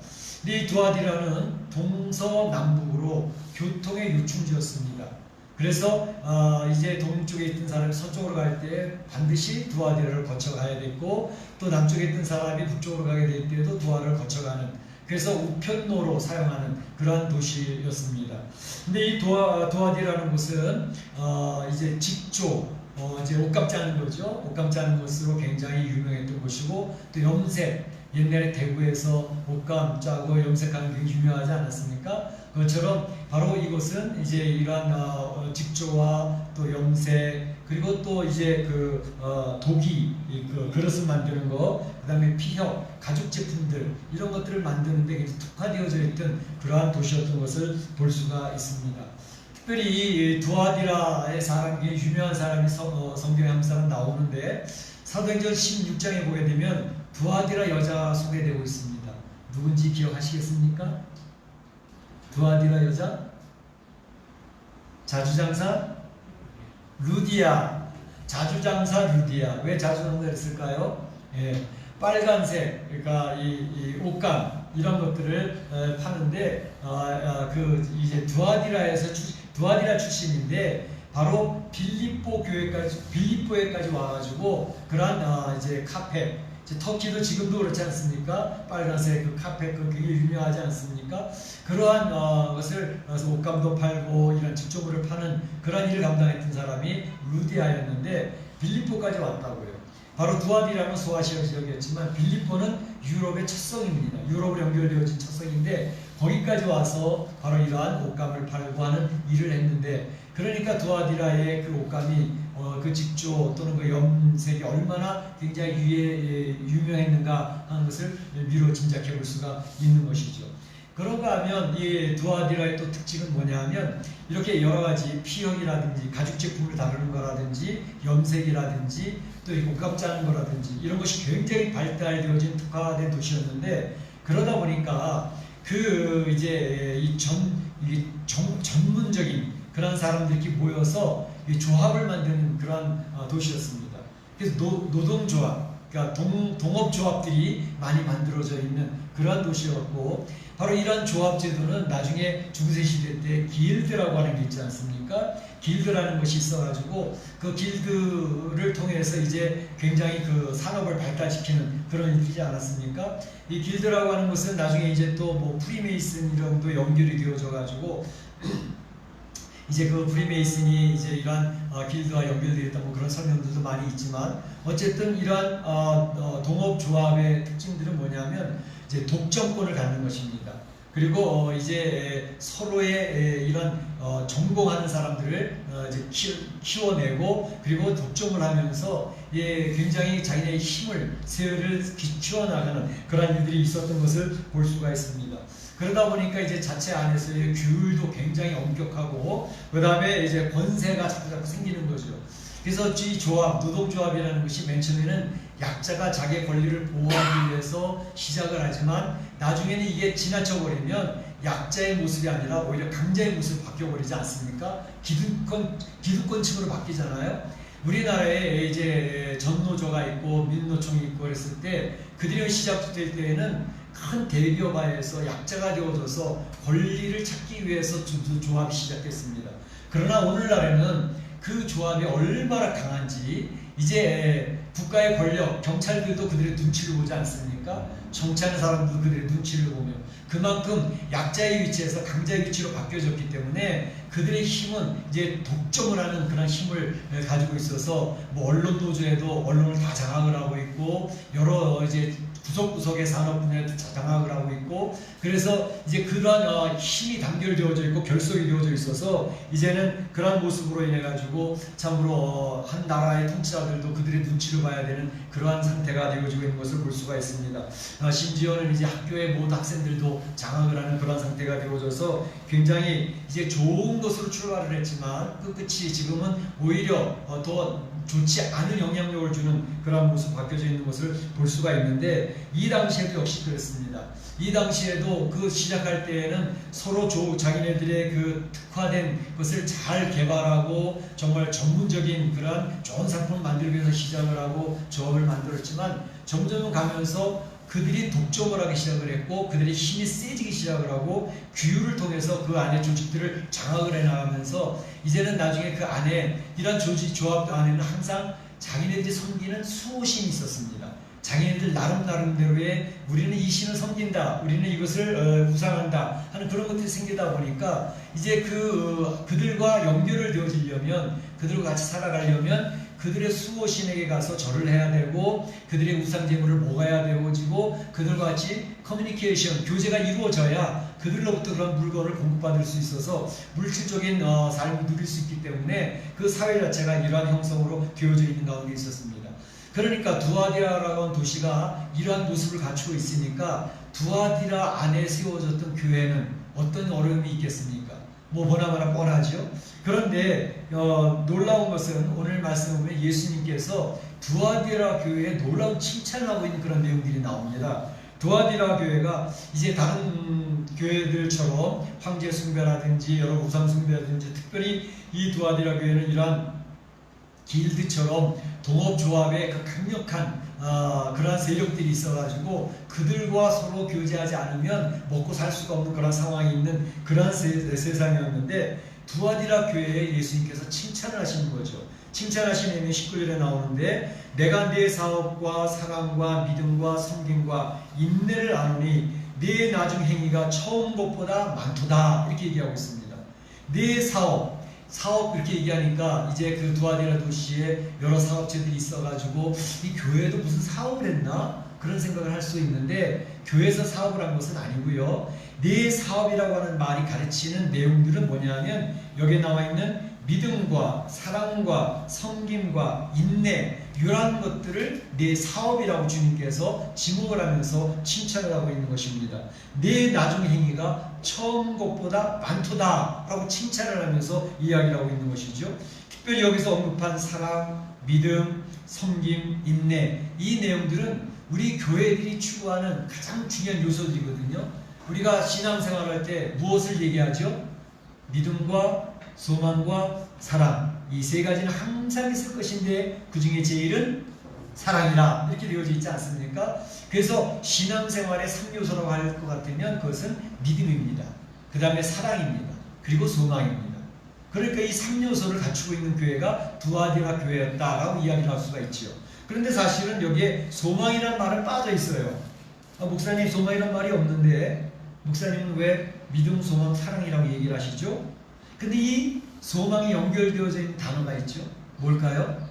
이 두아디라는 동서남북으로 교통의 요충지였습니다. 그래서 이제 동쪽에 있던 사람이 서쪽으로 갈 때 반드시 두아디라를 거쳐가야 됐고, 또 남쪽에 있던 사람이 북쪽으로 가게 될 때에도 두아디라를 거쳐가는, 그래서 우편로로 사용하는 그러한 도시였습니다. 근데 이 두아디라는 곳은 이제 직조, 이제 옷감 짜는 거죠. 옷감 짜는 것으로 굉장히 유명했던 곳이고, 또 염색, 옛날에 대구에서 옷감 짜고 염색하는 게 유명하지 않았습니까? 그것처럼 바로 이곳은 이제 이러한 직조와 또 염색, 그리고 또 이제 도기, 그 그릇을 만드는 거, 그 다음에 피혁, 가죽 제품들, 이런 것들을 만드는데 굉장히 특화되어져 있던 그러한 도시였던 것을 볼 수가 있습니다. 특별히 이 두아디라의 사람, 유명한 사람이 성경에 한 사람 나오는데, 사도행전 16장에 보게 되면 두아디라 여자가 소개되고 있습니다. 누군지 기억하시겠습니까? 두아디라 여자? 자주장사? 루디아. 자주장사 루디아. 왜 자주장사 했을까요? 예, 빨간색, 그러니까 이 옷감, 이런 것들을 파는데, 이제 두아디라 출신인데, 바로 빌립보에까지 와가지고 그러한 이제 카페, 이제 터키도 지금도 그렇지 않습니까? 빨간색 그 카페 그게 유명하지 않습니까? 그러한 것을 옷감도 팔고 이런 직조물을 파는 그러한 일을 감당했던 사람이 루디아였는데 빌립보까지 왔다고요. 바로 두아디라는 소아시아 지역이었지만 빌립보는 유럽의 첫 성입니다. 유럽으로 연결되어진 첫 성인데 거기까지 와서 바로 이러한 옷감을 팔고 하는 일을 했는데, 그러니까 두아디라의 그 옷감이 그 직조 또는 그 염색이 얼마나 굉장히 유명했는가 하는 것을 미로 짐작해 볼 수가 있는 것이죠. 그런가 하면 이 두아디라의 또 특징은 뭐냐 하면 이렇게 여러 가지 피혁이라든지 가죽 제품을 다루는 거라든지 염색이라든지 또 옷감 짜는 거라든지 이런 것이 굉장히 발달되어진 특화된 도시였는데, 그러다 보니까 그 이제 전문적인 그런 사람들이 모여서 이 조합을 만드는 그런 도시였습니다. 그래서 노동조합, 그러니까 동업조합들이 많이 만들어져 있는 그러한 도시였고, 바로 이러한 조합제도는 나중에 중세 시대 때 길드라고 하는 게 있지 않습니까? 길드라는 것이 있어가지고 그 길드를 통해서 이제 굉장히 그 산업을 발달시키는 그런 일이지 않았습니까? 이 길드라고 하는 것은 나중에 이제 또 뭐 프리메이슨 이런도 연결이 되어져가지고 이제 그 프리메이슨이 이제 이러한 길드와 연결되어 있다 뭐 그런 설명들도 많이 있지만, 어쨌든 이러한 동업조합의 특징들은 뭐냐면 이제 독점권을 갖는 것입니다. 그리고 이제 서로의 이런 전공하는 사람들을 이제 키워내고 그리고 독점을 하면서 굉장히 자기네의 힘을 세를 키워나가는 그런 일들이 있었던 것을 볼 수가 있습니다. 그러다 보니까 이제 자체 안에서의 규율도 굉장히 엄격하고 그 다음에 이제 권세가 자꾸 생기는 거죠. 그래서 이 조합, 노동조합이라는 것이 맨 처음에는 약자가 자기의 권리를 보호하기 위해서 시작을 하지만 나중에는 이게 지나쳐버리면 약자의 모습이 아니라 오히려 강자의 모습으로 바뀌어버리지 않습니까? 기득권층으로 바뀌잖아요. 우리나라에 이제 전노조가 있고 민노총이 있고 그랬을 때 그들이 시작될 때에는 큰 대기업화에서 약자가 되어져서 권리를 찾기 위해서 조합이 시작됐습니다. 그러나 오늘날에는 그 조합이 얼마나 강한지 이제 국가의 권력, 경찰들도 그들의 눈치를 보지 않습니까? 정치하는 사람들도 그들의 눈치를 보며 그만큼 약자의 위치에서 강자의 위치로 바뀌어졌기 때문에 그들의 힘은 이제 독점을 하는 그런 힘을 가지고 있어서 뭐 언론 노조에도 언론을 다 장악을 하고 있고 여러 이제 구석구석의 산업 분야에도 장악을 하고 있고, 그래서 이제 그러한 힘이 단결되어져 있고 결속이 되어져 있어서 이제는 그러한 모습으로 인해 가지고 참으로 한 나라의 통치자들도 그들의 눈치를 봐야 되는 그러한 상태가 되어지고 있는 것을 볼 수가 있습니다. 심지어는 이제 학교의 모든 학생들도 장악을 하는 그러한 상태가 되어져서 굉장히 이제 좋은 것으로 출발을 했지만 그 끝이 지금은 오히려 더 좋지 않은 영향력을 주는 그런 모습 바뀌어져 있는 것을 볼 수가 있는데, 이 당시에도 역시 그랬습니다. 이 당시에도 그 시작할 때에는 서로 자기네들의 그 특화된 것을 잘 개발하고 정말 전문적인 그런 좋은 상품을 만들기 위해서 시작을 하고 조합을 만들었지만 점점 가면서 그들이 독점을 하기 시작을 했고 그들의 힘이 세지기 시작을 하고 규율을 통해서 그 안에 조직들을 장악을 해나가면서 이제는 나중에 그 안에 이런 조합 안에는 항상 자기네들이 섬기는 수호신이 있었습니다. 자기네들 나름대로의 우리는 이 신을 섬긴다, 우리는 이것을 우상한다 하는 그런 것들이 생기다 보니까 이제 그들과 연결을 되어지려면, 그들과 같이 살아가려면 그들의 수호신에게 가서 절을 해야 되고 그들의 우상제물을 먹어야 되어지고 그들과 같이 커뮤니케이션, 교제가 이루어져야 그들로부터 그런 물건을 공급받을 수 있어서 물질적인 삶을 누릴 수 있기 때문에 그 사회 자체가 이러한 형성으로 되어져 있는 가운데 있었습니다. 그러니까 두아디라라고 하는 도시가 이러한 모습을 갖추고 있으니까 두아디라 안에 세워졌던 교회는 어떤 어려움이 있겠습니까? 뭐 보나마나 뻔하죠. 그런데 놀라운 것은 오늘 말씀을 보면 예수님께서 두아디라 교회에 놀라운 칭찬을 하고 있는 그런 내용들이 나옵니다. 두아디라 교회가 이제 다른 교회들처럼 황제 숭배라든지 여러 우상 숭배라든지 특별히 이 두아디라 교회는 이러한 길드처럼 동업조합의 그 강력한 그러한 세력들이 있어가지고 그들과 서로 교제하지 않으면 먹고 살 수가 없는 그런 상황이 있는 그런 세상이었는데 두아디라 교회에 예수님께서 칭찬을 하시는 거죠. 칭찬하시는 의미 19절에 나오는데 내가 네 사업과 사랑과 믿음과 섬김과 인내를 아노니 네 나중 행위가 처음 것보다 많도다 이렇게 얘기하고 있습니다. 네 사업 이렇게 얘기하니까 이제 그 두아디라 도시에 여러 사업체들이 있어가지고 이 교회도 무슨 사업을 했나? 그런 생각을 할 수 있는데 교회에서 사업을 한 것은 아니고요. 네 사업이라고 하는 말이 가르치는 내용들은 뭐냐면 여기에 나와 있는 믿음과 사랑과 섬김과 인내 이러한 것들을 내 사업이라고 주님께서 지목을 하면서 칭찬을 하고 있는 것입니다. 내 나중 행위가 처음 것보다 많도다 라고 칭찬을 하면서 이야기를 하고 있는 것이죠. 특별히 여기서 언급한 사랑, 믿음, 섬김, 인내 이 내용들은 우리 교회들이 추구하는 가장 중요한 요소들이거든요. 우리가 신앙생활할 때 무엇을 얘기하죠? 믿음과 소망과 사랑 이 세 가지는 항상 있을 것인데 그 중에 제일은 사랑이라 이렇게 되어져 있지 않습니까? 그래서 신앙생활의 3요소라고 할 것 같으면 그것은 믿음입니다. 그 다음에 사랑입니다. 그리고 소망입니다. 그러니까 이 3요소를 갖추고 있는 교회가 두아디라 교회였다라고 이야기를 할 수가 있죠. 그런데 사실은 여기에 소망이라는 말은 빠져 있어요. 목사님 소망이라는 말이 없는데 목사님은 왜 믿음, 소망, 사랑이라고 얘기를 하시죠? 근데 이 소망이 연결되어져 있는 단어가 있죠. 뭘까요?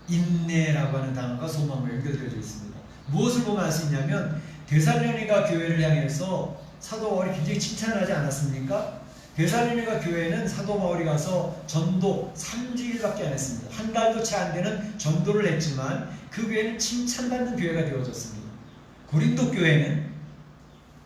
인내라고 하는 단어가 소망과 연결되어져 있습니다. 무엇을 보면 알 수 있냐면 데살로니가 교회를 향해서 사도 바울이 굉장히 칭찬을 하지 않았습니까? 데살로니가 교회는 사도 바울이 가서 전도 3주일밖에 안 했습니다. 한 달도 채 안 되는 전도를 했지만 그 교회는 칭찬받는 교회가 되어졌습니다. 고린도 교회는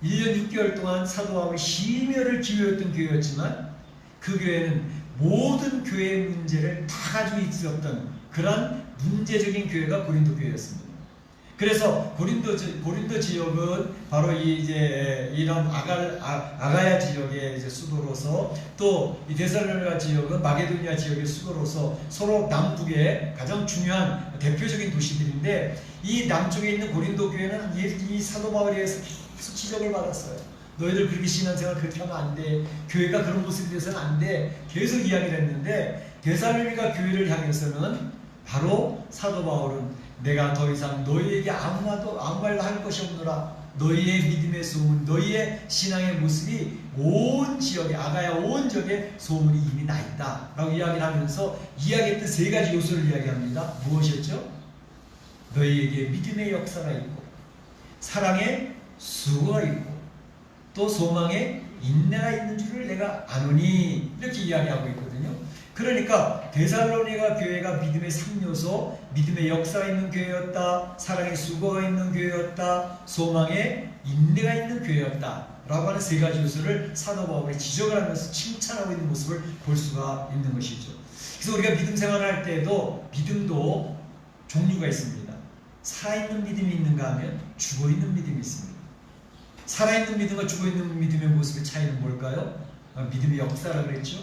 1년 6개월 동안 사도 바울이 심혈을 기울였던 교회였지만 그 교회는 모든 교회의 문제를 다 가지고 있었던 그런 문제적인 교회가 고린도 교회였습니다. 그래서 고린도 지역은 바로 이런 아가야 지역의 이제 수도로서 또 이 데살로니가 지역은 마게도니아 지역의 수도로서 서로 남북의 가장 중요한 대표적인 도시들인데 이 남쪽에 있는 고린도 교회는 이 사도 바울에 의해서 계속 지적을 받았어요. 너희들 그렇게 신앙생활 그렇게 하면 안 돼. 교회가 그런 모습이 돼서는 안 돼. 계속 이야기를 했는데 데살로니가 교회를 향해서는 바로 사도 바울은 내가 더 이상 너희에게 아무 말도 할 것이 없노라. 너희의 믿음의 소문, 너희의 신앙의 모습이 온 지역에 아가야 온 지역에 소문이 이미 나 있다 라고 이야기를 하면서 이야기했던 세 가지 요소를 이야기합니다. 무엇이었죠? 너희에게 믿음의 역사가 있고 사랑의 수고가 있고 또 소망에 인내가 있는 줄을 내가 아노니 이렇게 이야기하고 있거든요. 그러니까 데살로니가 교회가 믿음의 3요소, 믿음의 역사가 있는 교회였다, 사랑의 수고가 있는 교회였다, 소망에 인내가 있는 교회였다 라고 하는 세 가지 요소를 사도 바울이 지적을 하면서 칭찬하고 있는 모습을 볼 수가 있는 것이죠. 그래서 우리가 믿음 생활을 할 때도 믿음도 종류가 있습니다. 살아있는 믿음이 있는가 하면 죽어있는 믿음이 있습니다. 살아있는 믿음과 죽어있는 믿음의 모습의 차이는 뭘까요? 믿음의 역사라고 그랬죠.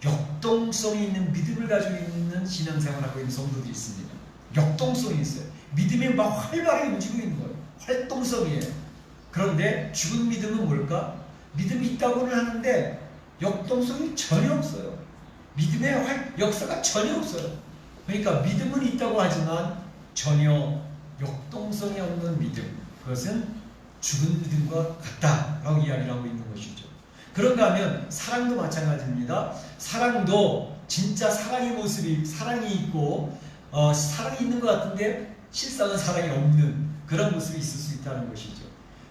역동성이 있는 믿음을 가지고 있는 신앙생활을 하고 있는 성도들이 있습니다. 역동성이 있어요. 믿음이 막 활발하게 움직이고 있는 거예요. 활동성이에요. 그런데 죽은 믿음은 뭘까? 믿음이 있다고는 하는데 역동성이 전혀 없어요. 믿음의 역사가 전혀 없어요. 그러니까 믿음은 있다고 하지만 전혀 역동성이 없는 믿음, 그것은 죽은 믿음과 같다라고 이야기를 하고 있는 것이죠. 그런가 하면 사랑도 마찬가지입니다. 사랑도 진짜 사랑의 모습이 사랑이 있고 사랑이 있는 것 같은데 실상은 사랑이 없는 그런 모습이 있을 수 있다는 것이죠.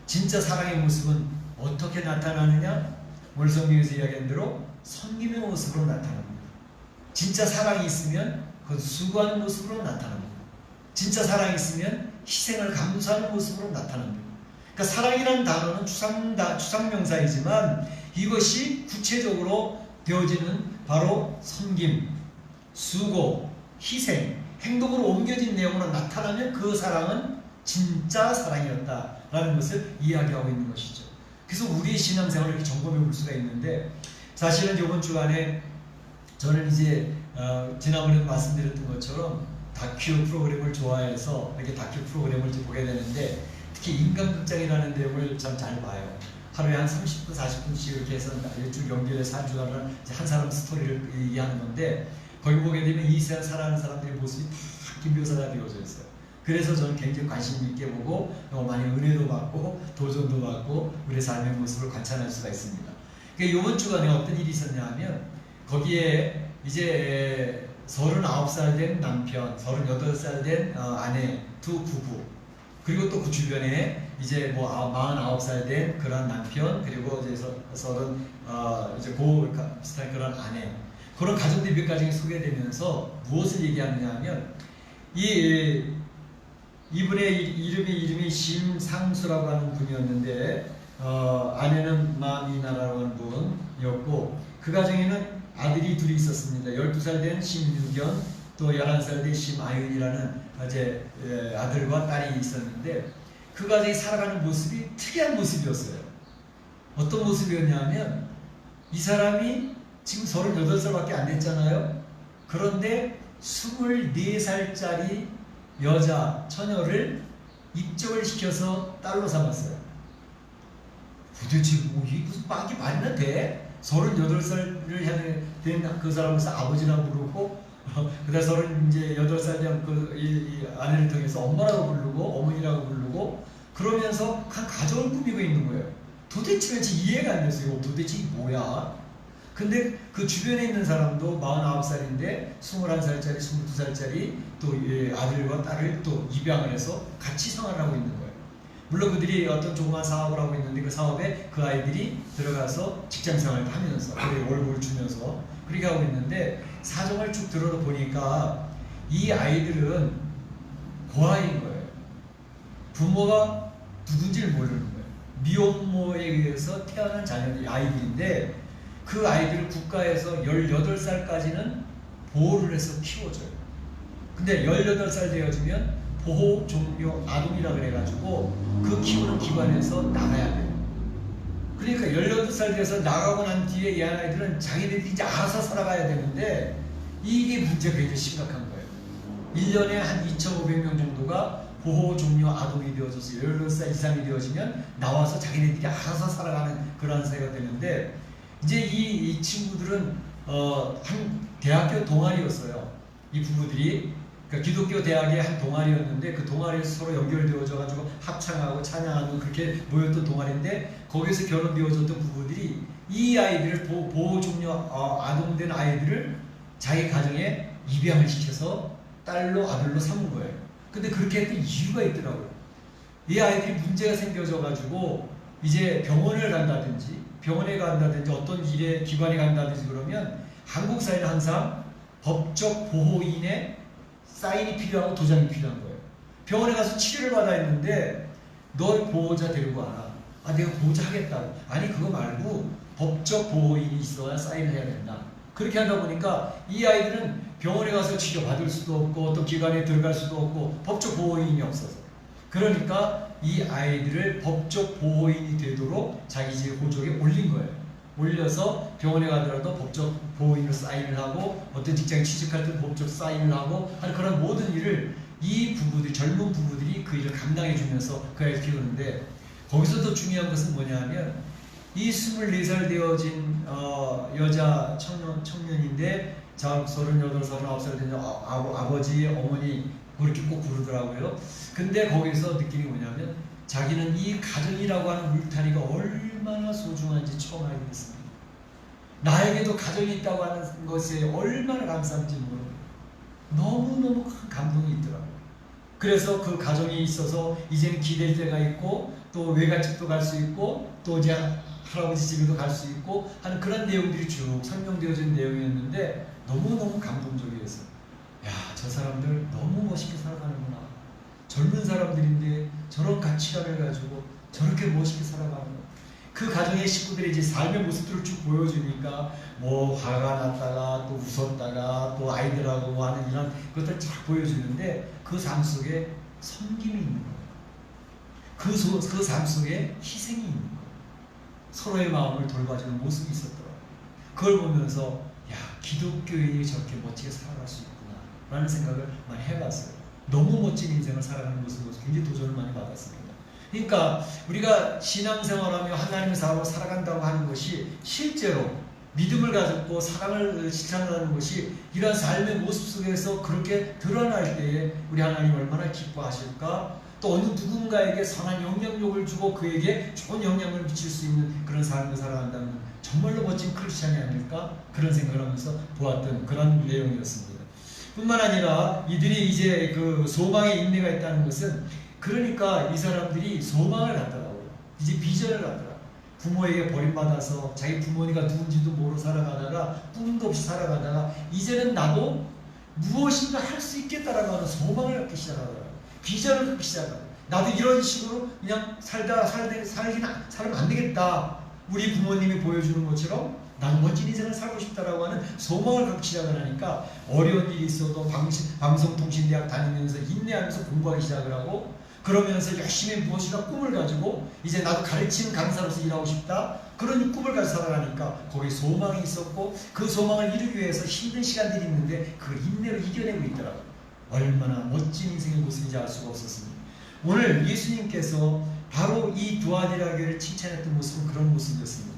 진짜 사랑의 모습은 어떻게 나타나느냐? 오늘 성경에서 이야기한 대로 섬김의 모습으로 나타납니다. 진짜 사랑이 있으면 그건 수고하는 모습으로 나타납니다. 진짜 사랑이 있으면 희생을 감수하는 모습으로 나타납니다. 그러니까 사랑이라는 단어는 추상명사이지만 이것이 구체적으로 되어지는 바로 섬김, 수고, 희생, 행동으로 옮겨진 내용으로 나타나면 그 사랑은 진짜 사랑이었다라는 것을 이야기하고 있는 것이죠. 그래서 우리의 신앙생활을 이렇게 점검해 볼 수가 있는데 사실은 이번 주간에 저는 이제 지난번에도 말씀드렸던 것처럼 다큐 프로그램을 좋아해서 이렇게 다큐 프로그램을 보게 되는데 특히 인간극장이라는 내용을 참 잘 봐요. 하루에 한 30분, 40분씩 이렇게 해서 쭉 연결해서 한 주간을 한 사람 스토리를 얘기하는 건데 거기 보게 되면 이 세상 살아가는 사람들의 모습이 다 묘사가 되어져 있어요. 그래서 저는 굉장히 관심 있게 보고 많이 은혜도 받고 도전도 받고 우리 삶의 모습을 관찰할 수가 있습니다. 그러니까 이번 주간에 어떤 일이 있었냐 하면 거기에 이제 39살 된 남편, 38살 된 아내 두 부부, 그리고 또 그 주변에 이제 뭐 49살 된 그런 남편, 그리고 이제 이제 비슷한 그런 아내, 그런 가정들이 몇 가지 소개되면서 무엇을 얘기하느냐 하면 이분의 이름이 심상수라고 하는 분이었는데 아내는 마미나라고 하는 분이었고 그 가정에는 아들이 둘이 있었습니다. 12살 된 심윤견, 또 11살 된 심아윤이라는 이제 아들과 딸이 있었는데 그 가정이 살아가는 모습이 특이한 모습이었어요. 어떤 모습이었냐면 이 사람이 지금 38살밖에 안 됐잖아요. 그런데 24살짜리 여자 처녀를 입적을 시켜서 딸로 삼았어요. 도대체 이게 무슨 빡이 말이나 돼? 38살을 된 그 사람을 아버지라고 부르고 그다음 38살 된 이 아내를 통해서 엄마라고 부르고 어머니라고 부르고 그러면서 한 가정을 꾸미고 있는 거예요. 도대체 이해가 안 됐어요. 도대체 이게 뭐야? 근데 그 주변에 있는 사람도 49살인데 21살짜리, 22살짜리 또 아들과 딸을 또 입양을 해서 같이 생활을 하고 있는 거예요. 물론 그들이 어떤 조그만 사업을 하고 있는데 그 사업에 그 아이들이 들어가서 직장생활을 하면서 월급을 주면서 그렇게 하고 있는데 사정을 쭉 들어보니까 이 아이들은 고아인 거예요. 부모가 누군지를 모르는 거예요. 미혼모에 의해서 태어난 자녀들이 아이들인데 그 아이들을 국가에서 18살까지는 보호를 해서 키워줘요. 근데 18살 되어지면 보호 종료 아동이라 그래가지고 그 키우는 기관에서 나가야 돼요. 그러니까 18살 돼서 나가고 난 뒤에 이 아이들은 자기들이 이제 알아서 살아가야 되는데 이게 문제가 굉장히 심각한 거예요. 1년에 한 2,500명 정도가 보호 종료 아동이 되어져서 18살 이상이 되어지면 나와서 자기네들이 알아서 살아가는 그런 사회가 되는데 이제 이 친구들은 한 대학교 동아리였어요. 이 부부들이 그러니까 기독교 대학의 한 동아리였는데 그 동아리에서 서로 연결되어져 가지고 합창하고 찬양하고 그렇게 모였던 동아리인데 거기서 결혼되어졌던 부부들이 이 아이들을 보호 종료 아동된 아이들을 자기 가정에 입양을 시켜서 딸로 아들로 삼은 거예요. 근데 그렇게 했던 이유가 있더라고요. 이 아이들이 문제가 생겨져 가지고 이제 병원에 간다든지 어떤 일에 기관에 간다든지 그러면 한국 사회는 항상 법적 보호인의 사인이 필요하고 도장이 필요한 거예요. 병원에 가서 치료를 받아야 했는데 너 보호자 데리고 와라. 내가 보호자 하겠다고. 아니 그거 말고 법적 보호인이 있어야 사인을 해야 된다. 그렇게 하다 보니까 이 아이들은 병원에 가서 치료받을 수도 없고 어떤 기관에 들어갈 수도 없고 법적 보호인이 없어서 그러니까 이 아이들을 법적 보호인이 되도록 자기 집 호적에 올린 거예요. 올려서 병원에 가더라도 법적 보호인으로 사인을 하고 어떤 직장에 취직할 때 법적 사인을 하고 하는 그런 모든 일을 이 부부들이 젊은 부부들이 그 일을 감당해 주면서 그 아이를 키우는데 거기서 더 중요한 것은 뭐냐면 이 24살 되어진 여자 청년인데 38, 39살 된 아버지, 어머니 그렇게 꼭 부르더라고요. 근데 거기서 느끼는 게 뭐냐면 자기는 이 가정이라고 하는 울타리가 얼마나 소중한지 처음 알게 됐습니다. 나에게도 가정이 있다고 하는 것에 얼마나 감사한지 모르고 너무너무 큰 감동이 있더라고요. 그래서 그 가정이 있어서 이제는 기댈 데가 있고 또 외갓집도 갈 수 있고 또 이제 할아버지 집에도 갈 수 있고 하는 그런 내용들이 쭉 설명되어진 내용이었는데 너무너무 감동적이었어요. 야, 저 사람들 너무 멋있게 살아가는구나. 젊은 사람들인데 저런 가치관을 가지고 저렇게 멋있게 살아가는 거. 그 가정의 식구들의 이제 삶의 모습들을 쭉 보여주니까 뭐 화가 났다가 또 웃었다가 또 아이들하고 하는 이런 것들을 쫙 보여주는데 그 삶 속에 섬김이 있는 거예요. 그 삶 속에 희생이 있는 거예요. 서로의 마음을 돌봐주는 모습이 있었더라고요. 그걸 보면서 야, 기독교인이 저렇게 멋지게 살아갈 수 있구나 라는 생각을 많이 해봤어요. 너무 멋진 인생을 살아가는 모습을 굉장히 도전을 많이 받았습니다. 그러니까 우리가 신앙생활하며 하나님의 사람으로 살아간다고 하는 것이 실제로 믿음을 가졌고 사랑을 실천하는 것이 이러한 삶의 모습 속에서 그렇게 드러날 때에 우리 하나님 얼마나 기뻐하실까? 또 어느 누군가에게 선한 영향력을 주고 그에게 좋은 영향을 미칠 수 있는 그런 삶을 살아간다면 정말로 멋진 크리스찬이 아닐까? 그런 생각을 하면서 보았던 그런 내용이었습니다. 뿐만 아니라 이들이 이제 그 소망에 인내가 있다는 것은 그러니까 이 사람들이 소망을 갖더라고요. 이제 비전을 갖더라고요. 부모에게 버림받아서 자기 부모니가 누군지도 모르고 살아가다가 꿈도 없이 살아가다가 이제는 나도 무엇인가 할 수 있겠다라고 하는 소망을 갖기 시작하더라고요. 비전을 갖기 시작하더라고요. 나도 이런 식으로 그냥 살면 안 되겠다. 우리 부모님이 보여주는 것처럼 난 멋진 인생을 살고 싶다라고 하는 소망을 갖기 시작을 하니까 어려운 일이 있어도 방송통신대학 다니면서 인내하면서 공부하기 시작을 하고 그러면서 열심히 무엇인가 꿈을 가지고 이제 나도 가르치는 강사로서 일하고 싶다. 그런 꿈을 가지고 살아가니까 거기에 소망이 있었고 그 소망을 이루기 위해서 힘든 시간들이 있는데 그 인내로 이겨내고 있더라고요. 얼마나 멋진 인생의 모습인지 알 수가 없었습니다. 오늘 예수님께서 바로 이 두아디라 교회를 칭찬했던 모습은 그런 모습이었습니다.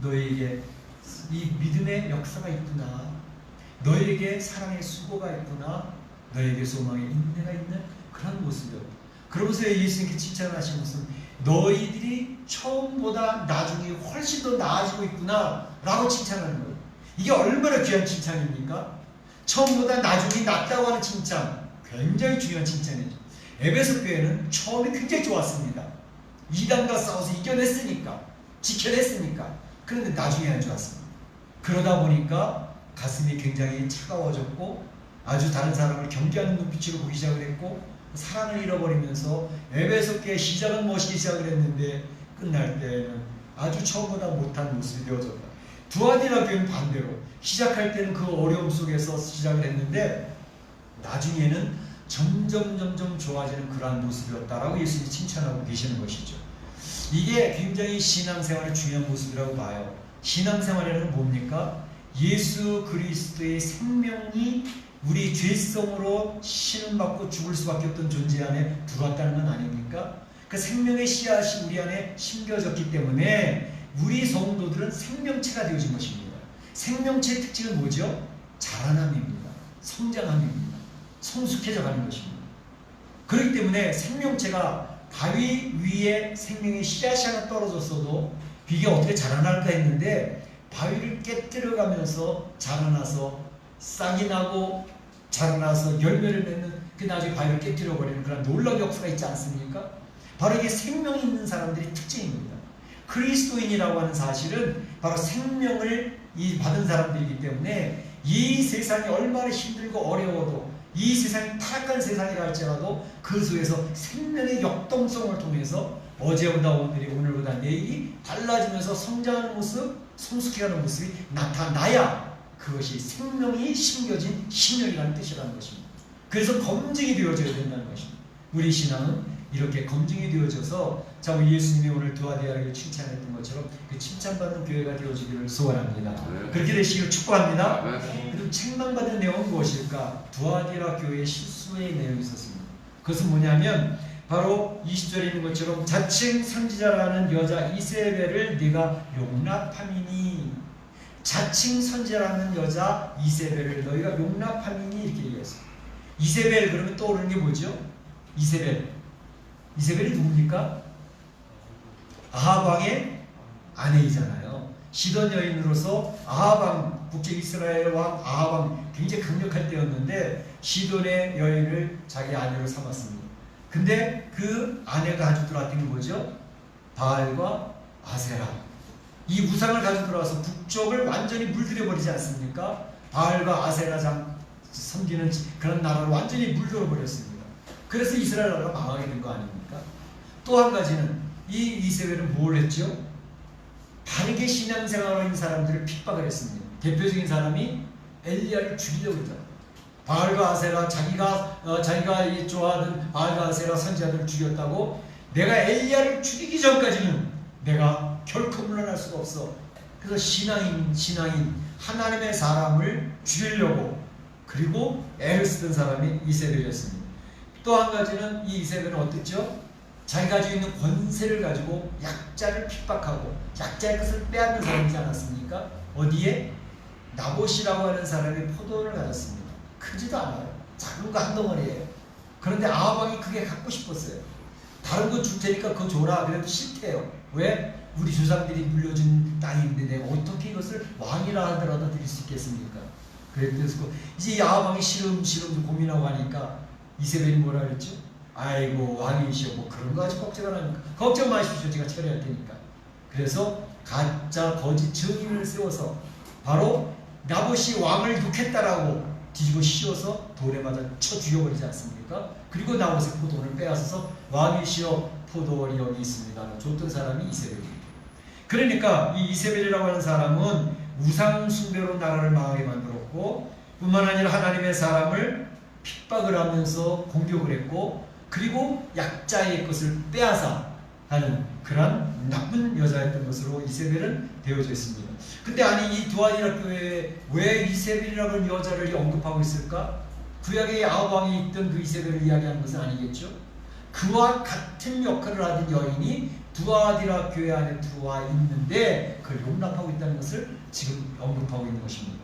너에게 이 믿음의 역사가 있구나. 너에게 사랑의 수고가 있구나. 너에게 소망의 인내가 있는 그런 모습이었다. 그러면서 예수님께 칭찬하신 것은 너희들이 처음보다 나중에 훨씬 더 나아지고 있구나 라고 칭찬하는 거예요. 이게 얼마나 귀한 칭찬입니까? 처음보다 나중에 낫다고 하는 칭찬 굉장히 중요한 칭찬이죠. 에베소 교회는 처음에 굉장히 좋았습니다. 이단과 싸워서 이겨냈으니까 지켜냈으니까 그런데 나중에 안 좋았습니다. 그러다 보니까 가슴이 굉장히 차가워졌고 아주 다른 사람을 경계하는 눈빛으로 보기 시작을 했고 사랑을 잃어버리면서 에베소 교회의 시작은 멋있게 시작을 했는데 끝날 때는 아주 처음보다 못한 모습이 되어졌다. 두아디라 교회는 반대로 시작할 때는 그 어려움 속에서 시작을 했는데 나중에는 점점 좋아지는 그러한 모습이었다라고 예수님이 칭찬하고 계시는 것이죠. 이게 굉장히 신앙생활의 중요한 모습이라고 봐요. 신앙생활에는 뭡니까? 예수 그리스도의 생명이 우리 죄성으로 신음받고 죽을 수밖에 없던 존재 안에 들어왔다는 건 아닙니까? 그 생명의 씨앗이 우리 안에 심겨졌기 때문에 우리 성도들은 생명체가 되어진 것입니다. 생명체의 특징은 뭐죠? 자라남입니다. 성장함입니다. 성숙해져 가는 것입니다. 그렇기 때문에 생명체가 바위 위에 생명의 씨앗이 하나 떨어졌어도 이게 어떻게 자라날까 했는데 바위를 깨뜨려가면서 자라나서 싹이 나고 자라나서 열매를 맺는 그 나중에 바위를 깨뜨려버리는 그런 놀라운 역사가 있지 않습니까? 바로 이게 생명이 있는 사람들의 특징입니다. 그리스도인이라고 하는 사실은 바로 생명을 받은 사람들이기 때문에 이 세상이 얼마나 힘들고 어려워도 이 세상이 타락한 세상이라 할지라도 그 속에서 생명의 역동성을 통해서 어제보다 오늘이 오늘보다 내일이 달라지면서 성장하는 모습, 성숙해가는 모습이 나타나야 그것이 생명이 심겨진 신령이라는 뜻이라는 것입니다. 그래서 검증이 되어져야 된다는 것입니다. 우리 신앙은 이렇게 검증이 되어져서 자 우리 예수님이 오늘 두아디라를 칭찬했던 것처럼 그 칭찬받는 교회가 되어지기를 소원합니다. 네. 그렇게 되시기를 축복합니다. 네. 그럼 책망받은 내용은 무엇일까? 두아디라 교회의 실수의 내용이 있었습니다. 그것은 뭐냐면 바로 20절에 있는 것처럼 자칭 선지자라는 여자 이세벨을 네가 용납함이니 자칭 선지자라는 여자 이세벨을 너희가 용납함이니 이렇게 얘기했어요. 이세벨 그러면 떠오르는 게 뭐죠? 이세벨이 누굽니까? 아합 왕의 아내이잖아요. 시돈 여인으로서 아합 왕 북쪽 이스라엘 왕 아합 왕 굉장히 강력할 때였는데 시돈의 여인을 자기 아내로 삼았습니다. 근데 그 아내가 가지고 들어왔던 게 뭐죠? 바알과 아세라. 이 우상을 가지고 들어와서 북쪽을 완전히 물들여버리지 않습니까? 바알과 아세라장 섬기는 그런 나라를 완전히 물들어버렸습니다. 그래서 이스라엘 나라가 망하게 된 거 아닙니까? 또 한 가지는 이 이세벨은 뭘 했죠? 다르게 신앙생활을 하는 사람들을 핍박을 했습니다. 대표적인 사람이 엘리야를 죽이려고 했잖아요. 바알과 아세라 자기가 좋아하는 바알과 아세라 선지자들을 죽였다고 내가 엘리야를 죽이기 전까지는 내가 결코 물러날 수가 없어. 그래서 신앙인 하나님의 사람을 죽이려고 그리고 애를 쓰던 사람이 이세벨이었습니다. 또 한 가지는 이 이세벨은 어땠죠? 자기가 가지고 있는 권세를 가지고 약자를 핍박하고 약자의 것을 빼앗는 사람이지 않았습니까? 어디에? 나봇이라고 하는 사람이 포도원을 가졌습니다. 크지도 않아요. 작은 거 한 덩어리예요. 그런데 아합 왕이 그게 갖고 싶었어요. 다른 거 줄 테니까 그거 줘라. 그래도 싫대요. 왜? 우리 조상들이 물려준 땅인데 내가 어떻게 이것을 왕이라 하더라도 드릴 수 있겠습니까? 그래서 이제 이 아합 왕이 시름시름 고민하고 하니까 이세벨이 뭐라 그랬죠? 아이고 왕이시여 뭐 그런 거 가지고 걱정을 하니까 걱정 마십시오. 제가 처리할 테니까. 그래서 가짜 거짓 증인을 세워서 바로 나봇이 왕을 욕했다라고 뒤집어 씌워서 돌에 맞아 쳐 죽여버리지 않습니까? 그리고 나봇의 포도원을 빼앗아서 왕이시여 포도원이 여기 있습니다. 줬던 사람이 이세벨입니다. 그러니까 이 이세벨이라고 하는 사람은 우상 숭배로 나라를 망하게 만들었고 뿐만 아니라 하나님의 사람을 핍박을 하면서 공격을 했고 그리고 약자의 것을 빼앗아 하는 그런 나쁜 여자였던 것으로 이세벨은 되어져 있습니다. 근데 아니 이 두아디라 교회에 왜 이세벨이라는 여자를 언급하고 있을까? 구약의 아합 왕이 있던 그 이세벨을 이야기하는 것은 아니겠죠? 그와 같은 역할을 하던 여인이 두아디라 교회 안에 들어와 있는데 그걸 용납하고 있다는 것을 지금 언급하고 있는 것입니다.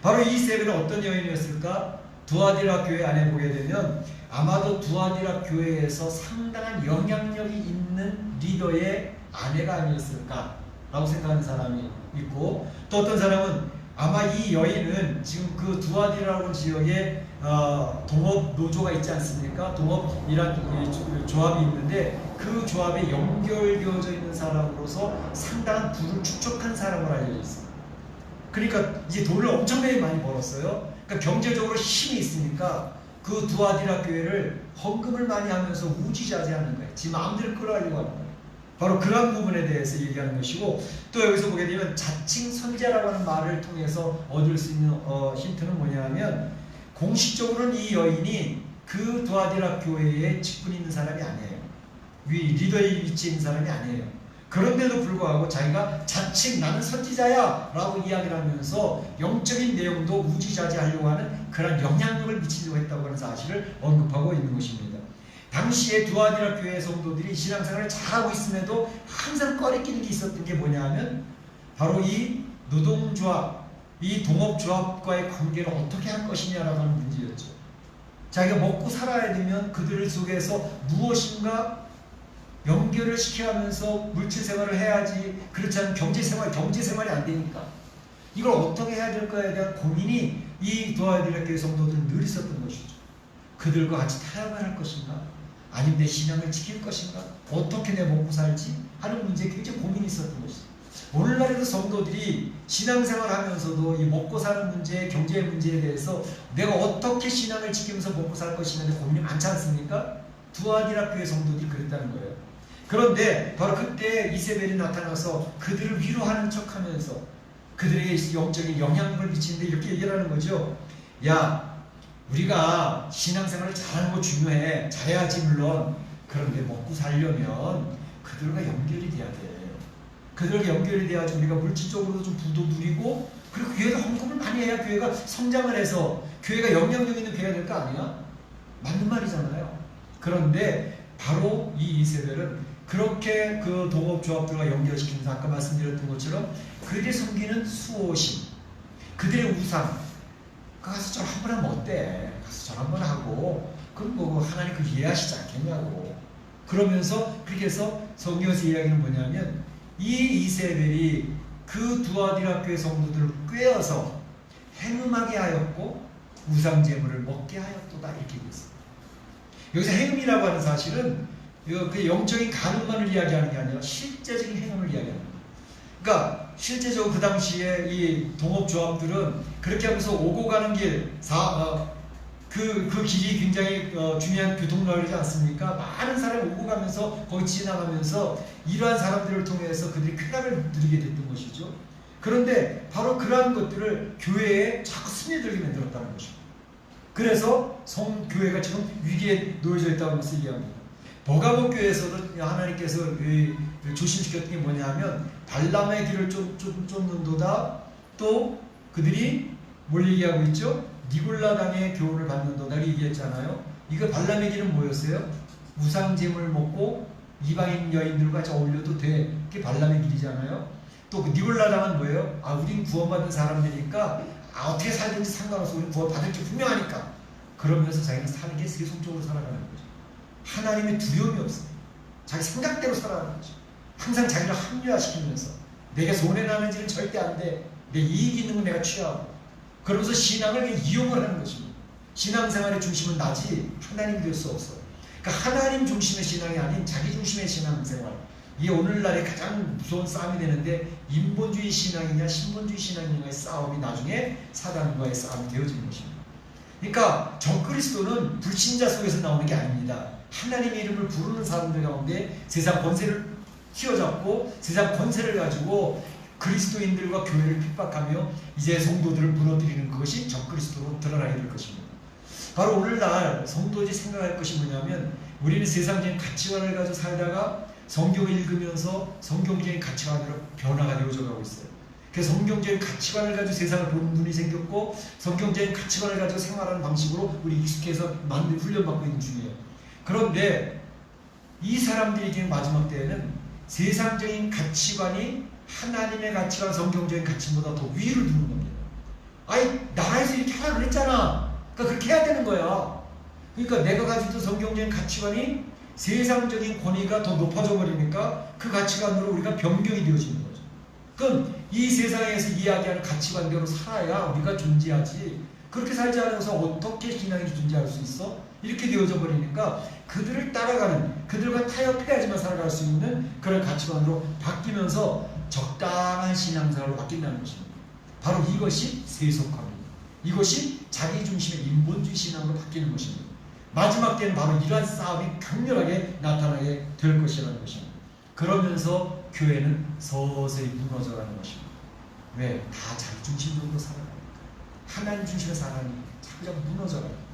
바로 이 이세벨은 어떤 여인이었을까? 두아디라 교회 안에 보게 되면 아마도 두아디라 교회에서 상당한 영향력이 있는 리더의 아내가 아니었을까라고 생각하는 사람이 있고 또 어떤 사람은 아마 이 여인은 지금 그 두아디라라는 지역에 동업 노조가 있지 않습니까? 동업이란 조합이 있는데 그 조합에 연결되어져 있는 사람으로서 상당한 부를 축적한 사람으로 알려져 있습니다. 그러니까 이제 돈을 엄청나게 많이 벌었어요. 그러니까 경제적으로 힘이 있으니까 그 두아디라 교회를 헌금을 많이 하면서 우지자지하는 거예요. 지 마음대로 끌어가려고 하는 거예요. 바로 그런 부분에 대해서 얘기하는 것이고 또 여기서 보게 되면 자칭 선지자라고 하는 말을 통해서 얻을 수 있는 힌트는 뭐냐 하면 공식적으로는 이 여인이 그 두아디라 교회에 직분 있는 사람이 아니에요. 리더의 위치에 있는 사람이 아니에요. 그런데도 불구하고 자기가 자칭 나는 선지자야 라고 이야기를 하면서 영적인 내용도 우지자지하려고 하는 그런 영향력을 미치려고 했다고 하는 사실을 언급하고 있는 것입니다. 당시에 두아디라 교회 성도들이 신앙생활을 잘하고 있음에도 항상 꺼리끼는 게 있었던 게 뭐냐 하면 바로 이 노동조합, 이 동업조합과의 관계를 어떻게 할 것이냐라고 하는 문제였죠. 자기가 먹고 살아야 되면 그들 속에서 무엇인가 연결을 시켜가면서 물질생활을 해야지 그렇지 않으면 경제생활이 안 되니까 이걸 어떻게 해야 될까에 대한 고민이 이 두아디라 교회 성도들은 늘 있었던 것이죠. 그들과 같이 타협을 할 것인가? 아니면 내 신앙을 지킬 것인가? 어떻게 내 먹고 살지? 하는 문제에 굉장히 고민이 있었던 것이죠. 오늘날에도 성도들이 신앙생활 하면서도 이 먹고 사는 문제, 경제 문제에 대해서 내가 어떻게 신앙을 지키면서 먹고 살 것이냐에 고민이 많지 않습니까? 두아디라 교회 성도들이 그랬다는 거예요. 그런데 바로 그때 이세벨이 나타나서 그들을 위로하는 척하면서 그들에게 영적인 영향력을 미치는데 이렇게 얘기를 하는 거죠. 야, 우리가 신앙생활을 잘하는 거 중요해. 잘해야지 물론. 그런데 먹고 살려면 그들과 연결이 돼야 돼. 그들과 연결이 돼야지 우리가 물질적으로도 좀 부도 누리고 그리고 교회가 헌금을 많이 해야 교회가 성장을 해서 교회가 영향력 있는 교회가 될 거 아니야? 맞는 말이잖아요. 그런데 바로 이 이세벨은 그렇게 그 동업조합들과 연결시키면서 아까 말씀드렸던 것처럼 그들이 섬기는 수호신, 그들의 우상, 가서 절 한번 하면 어때? 가서 절 한번 하고 그럼 뭐 하나님 그 이해하시지 않겠냐고. 그러면서 그렇게 해서 성경에서 이야기는 뭐냐면 이 이세벨이 그 두아디라 교회 성도들을 꿰어서 행음하게 하였고 우상제물을 먹게 하였도다 이렇게 되어 있습니다. 여기서 행음이라고 하는 사실은 그 영적인 간음만을 이야기하는 게 아니라 실제적인 행음을 이야기하는 거예요. 그러니까 실제적으로 그 당시에 이 동업조합들은 그렇게 하면서 오고 가는 길, 그 길이 굉장히 중요한 교통로이지 않습니까? 많은 사람이 오고 가면서 거기 지나가면서 이러한 사람들을 통해서 그들이 쾌락을 누리게 됐던 것이죠. 그런데 바로 그러한 것들을 교회에 자꾸 스며들게 만들었다는 것입니다. 그래서 성교회가 지금 위기에 놓여져 있다고 해서 얘기합니다. 버가모 교회에서도 하나님께서 조심시켰던 게 뭐냐면 발람의 길을 쫓는도다. 또 그들이 뭘 얘기하고 있죠? 니골라당의 교훈을 받는도다 얘기했잖아요. 이거 발람의 길은 뭐였어요? 우상제물 먹고 이방인 여인들과 같이 어울려도 돼. 그게 발람의 길이잖아요. 또 그 니골라당은 뭐예요? 아, 우린 구원받은 사람들이니까 어떻게 살든지 상관없어. 우린 구원받을 줄 분명하니까. 그러면서 자기는 사는 게 세속적으로 살아가는 거죠. 하나님의 두려움이 없어요. 자기 생각대로 살아가는 거죠. 항상 자기를 합리화시키면서 내가 손해나는지는 절대 안 돼. 내 이익이 있는 건 내가 취하고. 그러면서 신앙을 이용을 하는 것입니다. 신앙생활의 중심은 나지 하나님이 될 수 없어요. 그러니까 하나님 중심의 신앙이 아닌 자기 중심의 신앙생활. 이게 오늘날의 가장 무서운 싸움이 되는데 인본주의 신앙이냐 신본주의 신앙이냐의 싸움이 나중에 사단과의 싸움이 되어지는 것입니다. 그러니까 적그리스도는 불신자 속에서 나오는 게 아닙니다. 하나님의 이름을 부르는 사람들 가운데 세상 권세를 휘어잡고 세상 권세를 가지고 그리스도인들과 교회를 핍박하며 이제 성도들을 무너뜨리는 그것이 적그리스도로 드러나게 될 것입니다. 바로 오늘날 성도들이 생각할 것이 뭐냐면 우리는 세상적인 가치관을 가지고 살다가 성경을 읽으면서 성경적인 가치관으로 변화가 되어져 가고 있어요. 그래서 성경적인 가치관을 가지고 세상을 보는 눈이 생겼고 성경적인 가치관을 가지고 생활하는 방식으로 우리 익숙해서 많이 훈련받고 있는 중이에요. 그런데 이 사람들에게 마지막 때에는 세상적인 가치관이 하나님의 가치관, 성경적인 가치보다 더 위를 두는 겁니다. 아니, 나라에서 이렇게 하라고 그랬잖아. 그러니까 그렇게 해야 되는 거야. 그러니까 내가 가지고 있던 성경적인 가치관이 세상적인 권위가 더 높아져 버리니까 그 가치관으로 우리가 변경이 되어지는 거죠. 그럼 이 세상에서 이야기하는 가치관대로 살아야 우리가 존재하지. 그렇게 살지 않아서 어떻게 신앙이 존재할 수 있어? 이렇게 되어져 버리니까 그들을 따라가는, 그들과 타협해야지만 살아갈 수 있는 그런 가치관으로 바뀌면서 적당한 신앙생활로 바뀐다는 것입니다. 바로 이것이 세속화입니다. 이것이 자기 중심의 인본주의 신앙으로 바뀌는 것입니다. 마지막 때는 바로 이러한 싸움이 강렬하게 나타나게 될 것이라는 것입니다. 그러면서 교회는 서서히 무너져가는 것입니다. 왜? 다 자기 중심적으로 살아가니까. 하나님 중심의 사람이 자꾸자꾸 무너져가요.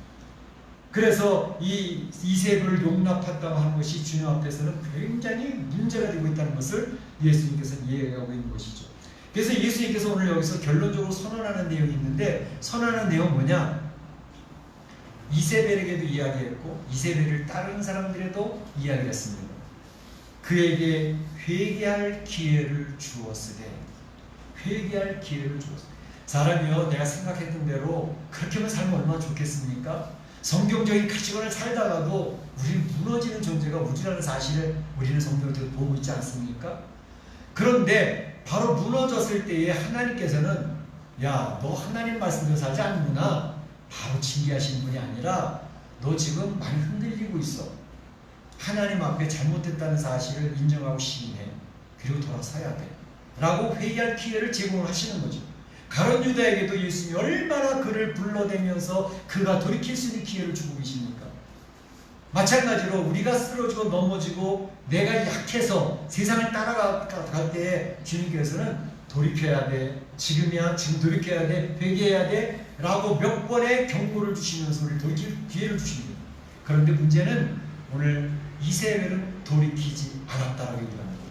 그래서 이 이세벨을 용납한다고 하는 것이 주님 앞에서는 굉장히 문제가 되고 있다는 것을 예수님께서 이해하고 있는 것이죠. 그래서 예수님께서 오늘 여기서 결론적으로 선언하는 내용이 있는데 선언하는 내용은 뭐냐? 이세벨에게도 이야기했고 이세벨을 따르는 사람들에도 이야기했습니다. 그에게 회개할 기회를 주었으되 회개할 기회를 주었으되 사람이요 내가 생각했던 대로 그렇게만 살면 얼마나 좋겠습니까? 성경적인 가치관을 살다가도 우리는 무너지는 존재가 우리라는 사실을 우리는 성경을 보고 있지 않습니까? 그런데 바로 무너졌을 때에 하나님께서는 야, 너 하나님 말씀대로 살지 않는구나. 바로 징계하시는 분이 아니라 너 지금 많이 흔들리고 있어. 하나님 앞에 잘못했다는 사실을 인정하고 시인해. 그리고 돌아서야 돼. 라고 회개할 기회를 제공하시는 거죠. 가룟 유다에게도 예수님이 얼마나 그를 불러대면서 그가 돌이킬 수 있는 기회를 주고 계십니까? 마찬가지로 우리가 쓰러지고 넘어지고 내가 약해서 세상을 따라갈 때 주님께서는 돌이켜야 돼. 지금이야. 지금 돌이켜야 돼. 회개해야 돼. 라고 몇 번의 경고를 주시면서 우리를 돌이킬 기회를 주십니다. 그런데 문제는 오늘 이세벨은 돌이키지 않았다라고 얘기합니다.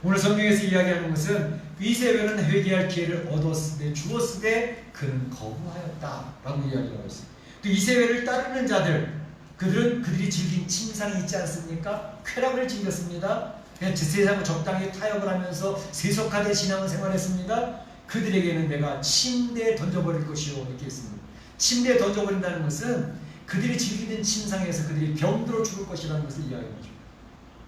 오늘 성경에서 이야기하는 것은 이세벨은 회개할 기회를 얻었으되 주었으되 그는 거부하였다라고 이야기하고 있습니다. 또 이세벨을 따르는 자들 그들이 즐긴 침상이 있지 않습니까? 쾌락을 즐겼습니다. 세상을 적당히 타협을 하면서 세속화된 신앙을 생활했습니다. 그들에게는 내가 침대에 던져버릴 것이요 이렇게 했습니다. 침대에 던져버린다는 것은 그들이 즐기는 침상에서 그들이 병들어 죽을 것이라는 것을 이야기하죠.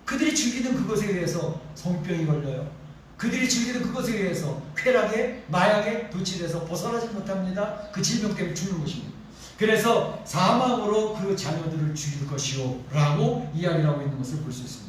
그들이 즐기는 그것에 의해서 성병이 걸려요. 그들이 즐기는 그것에 의해서 쾌락에 마약에 도취돼서 벗어나지 못합니다. 그 질병 때문에 죽는 것입니다. 그래서 사망으로 그 자녀들을 죽일 것이요 라고 이야기를 하고 있는 것을 볼 수 있습니다.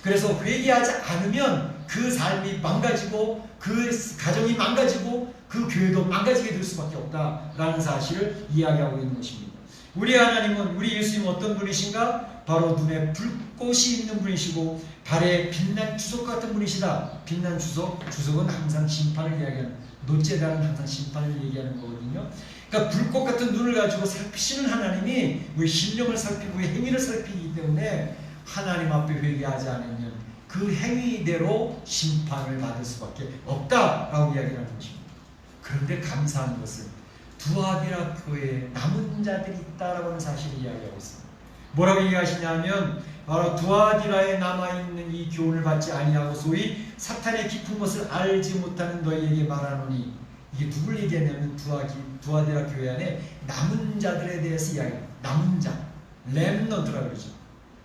그래서 회개하지 않으면 그 삶이 망가지고 그 가정이 망가지고 그 교회도 망가지게 될 수밖에 없다라는 사실을 이야기하고 있는 것입니다. 우리 하나님은 우리 예수님은 어떤 분이신가? 바로 눈에 불꽃이 있는 분이시고 발에 빛난 주석 같은 분이시다. 빛난 주석은 항상 심판을 이야기하는 노제단은 항상 심판을 얘기하는 거거든요. 그러니까 불꽃 같은 눈을 가지고 살피시는 하나님이 우리 심령을 살피고 우리 행위를 살피기 때문에 하나님 앞에 회개하지 않으면 그 행위대로 심판을 받을 수밖에 없다라고 이야기를 하는 것입니다. 그런데 감사한 것은 두아비라 교회에 남은 자들이 있다라고 하는 사실을 이야기하고 있습니다. 뭐라고 얘기하시냐면 바로 두아디라에 남아있는 이 교훈을 받지 아니하고 소위 사탄의 깊은 것을 알지 못하는 너희에게 말하노니, 이게 누굴 얘기하냐면 두아디라 교회 안에 남은 자들에 대해서 이야기해요. 남은 자, 렘넌트라고 그러죠.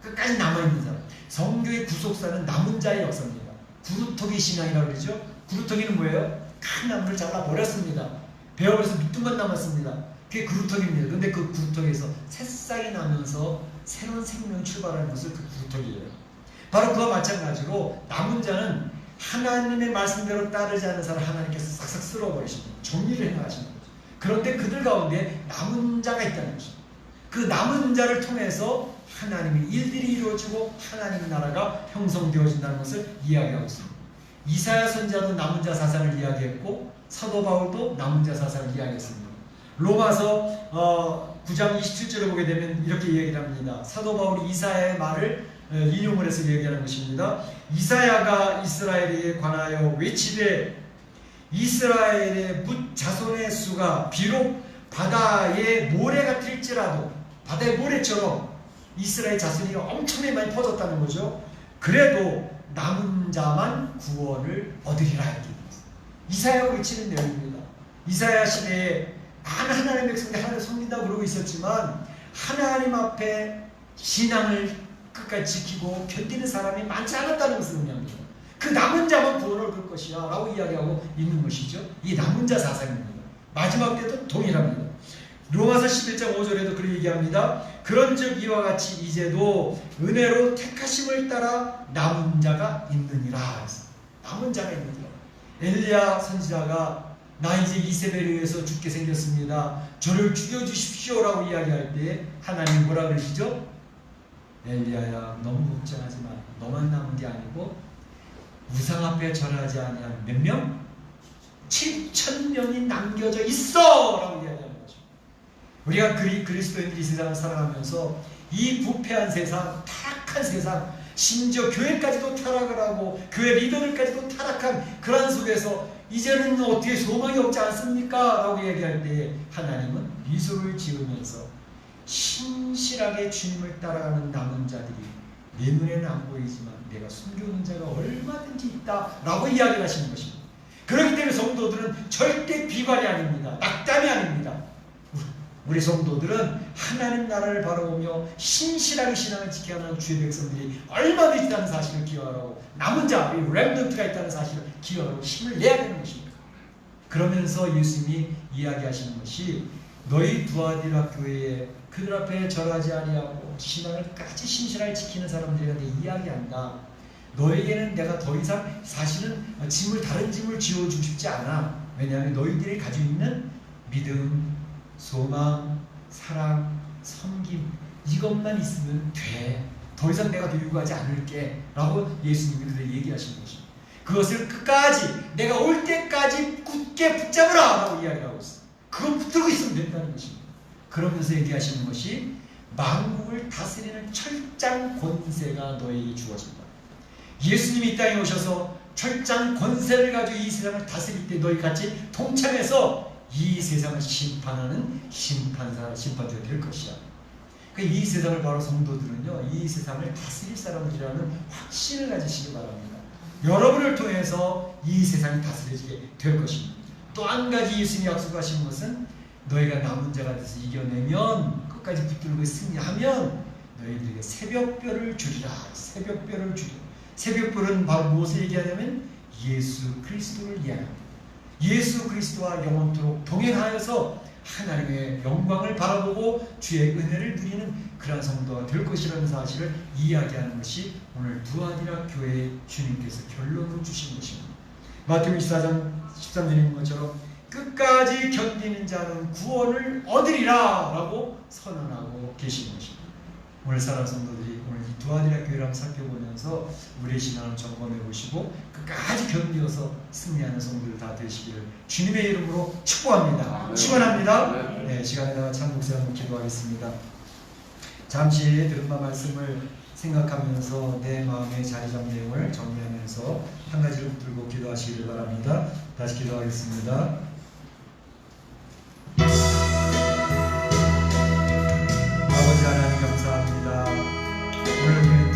끝까지 남아있는 사람. 성교의 구속사는 남은 자의 역사입니다. 구루터기 신앙이라고 그러죠. 구루터기는 뭐예요? 큰 나무를 잘라버렸습니다. 베어버려서 밑둥만 남았습니다. 그게 구루터기입니다. 그런데 그 구루터기에서 새싹이 나면서 새로운 생명이 출발하는 것을 그 구루터기예요. 바로 그와 마찬가지로 남은 자는 하나님의 말씀대로 따르지 않는 사람 하나님께서 싹싹 쓸어버리십니다. 정리를 행하시는 거죠. 그런데 그들 가운데 남은 자가 있다는 것입니다. 그 남은 자를 통해서 하나님의 일들이 이루어지고 하나님의 나라가 형성되어진다는 것을 이야기하고 있습니다. 이사야 선지자도 남은 자 사상을 이야기했고 사도 바울도 남은 자 사상을 이야기했습니다. 로마서 9장 27절을 보게 되면 이렇게 얘기를 합니다. 사도 바울이 이사야의 말을 인용을 해서 얘기하는 것입니다. 이사야가 이스라엘에 관하여 외치되 이스라엘의 뭇 자손의 수가 비록 바다의 모래 같을지라도, 바다의 모래처럼 이스라엘 자손이 엄청나게 많이 퍼졌다는 거죠. 그래도 남은 자만 구원을 얻으리라 이렇게 이사야가 외치는 내용입니다. 이사야 시대에 많은 하나님의 백성들이 하나님을 섬긴다고 그러고 있었지만 하나님 앞에 신앙을 끝까지 지키고 견디는 사람이 많지 않았다는 것을 의미합니다. 그 남은 자만 구원을 얻을 것이야 라고 이야기하고 있는 것이죠. 이 남은 자 사상입니다. 마지막 때도 동일합니다. 로마서 11장 5절에도 그렇게 얘기합니다. 그런즉 이와 같이 이제도 은혜로 택하심을 따라 남은 자가 있느니라. 남은 자가 있느니라. 엘리야 선지자가 나 이제 이세벨에 의해서 죽게 생겼습니다. 저를 죽여주십시오 라고 이야기할 때 하나님 뭐라 그러시죠? 엘리야야 너무 걱정하지 마. 너만 남은 게 아니고 우상 앞에 절하지 아니한 몇 명? 7,000명이 남겨져 있어 라고 이야기하는 거죠. 우리가 그리스도인들이 세상을 살아가면서 이 부패한 세상, 타락한 세상, 심지어 교회까지도 타락을 하고 교회 리더들까지도 타락한 그런 속에서 이제는 어떻게 소망이 없지 않습니까? 라고 얘기할 때 하나님은 미소를 지으면서 신실하게 주님을 따라가는 남은 자들이 내 눈에는 안 보이지만 내가 숨겨놓은 자가 얼마든지 있다 라고 이야기를 하시는 것입니다. 그렇기 때문에 성도들은 절대 비관이 아닙니다. 낙담이 아닙니다. 우리 성도들은 하나님 나라를 바라보며 신실하게 신앙을 지켜야 하는 주의 백성들이 얼마든지 있다는 사실을 기억하라고, 남은 자, 이 렘넌트가 있다는 사실을 기억하라고 힘을 내야 되는 것입니다. 그러면서 예수님이 이야기하시는 것이 너희 두아디라 교회에 그들 앞에 절하지 아니하고 신앙을 끝까지 신실하게 지키는 사람들에게 내가 이야기한다. 너에게는 내가 더 이상 사실은 다른 짐을 지어주고 싶지 않아. 왜냐하면 너희들이 가지고 있는 믿음, 소망, 사랑, 섬김 이것만 있으면 돼. 더 이상 내가 더 요구하지 않을게 라고 예수님이 그들 얘기하시는 것입니다. 그것을 끝까지 내가 올 때까지 굳게 붙잡으라 라고 이야기를 하고 있어요. 그걸 붙들고 있으면 된다는 것입니다. 그러면서 얘기하시는 것이 만국을 다스리는 철장 권세가 너에게 주어진다. 예수님이 이 땅에 오셔서 철장 권세를 가지고 이 세상을 다스릴 때 너희 같이 동참해서 이 세상을 심판하는 심판자가 될 것이야. 이 세상을 바로 성도들은요, 이 세상을 다스릴 사람들이라는 확신을 가지시기 바랍니다. 여러분을 통해서 이 세상이 다스려지게 될 것입니다. 또 한 가지 예수님이 약속하신 것은 너희가 남은 자가 돼서 이겨내면, 끝까지 붙들고 승리하면 너희들에게 새벽별을 주리라. 새벽별을 주리라. 새벽별은 바로 무엇을 얘기하냐면 예수 그리스도를 이야기합니다. 예수 그리스도와 영원토록 동행하여서 하나님의 영광을 바라보고 주의 은혜를 누리는 그런 성도가 될 것이라는 사실을 이야기하는 것이 오늘 두아디라 교회에 주님께서 결론을 주신 것입니다. 마태복음 24장 13절에 있는 것처럼 끝까지 견디는 자는 구원을 얻으리라 라고 선언하고 계시는 것입니다. 오늘 사랑 성도들이 오늘 이 두아디라 교회를 한번 살펴보면서 우리의 신앙을 점검해 보시고 끝까지 견디어서 승리하는 성도들 다 되시기를 주님의 이름으로 축복합니다. 축원합니다. 네, 시간에 나가 참 목사님 한번 기도하겠습니다. 잠시 들은 바 말씀을 생각하면서 내 마음의 자리 잡는 내용을 정리하면서 한 가지를 붙들고 기도하시기를 바랍니다. 다시 기도하겠습니다. 아버지 하나님 감사합니다. 오늘 우리는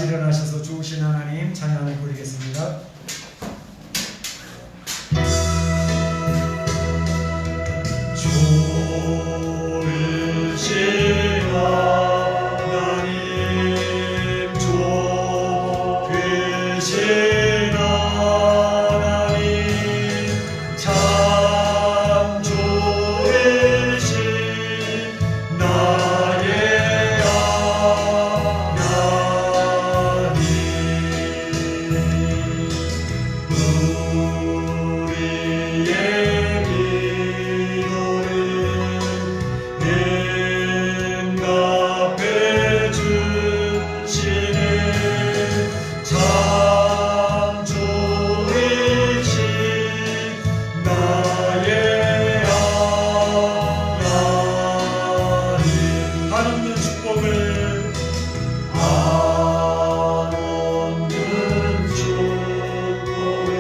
같이 일어나셔서 좋으신 하나님 찬양을 부르겠습니다. 좋으신 하나님 좋으신 하나님 참 좋으신 나의 하나님 우리의 기도를 응답해 주시는 참 좋으신 나의 하나님 한없는 축복을 한없는 축복을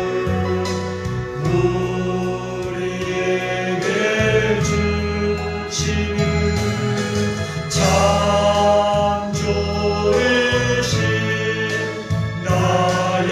우리에게 주시는 참 좋으신 나의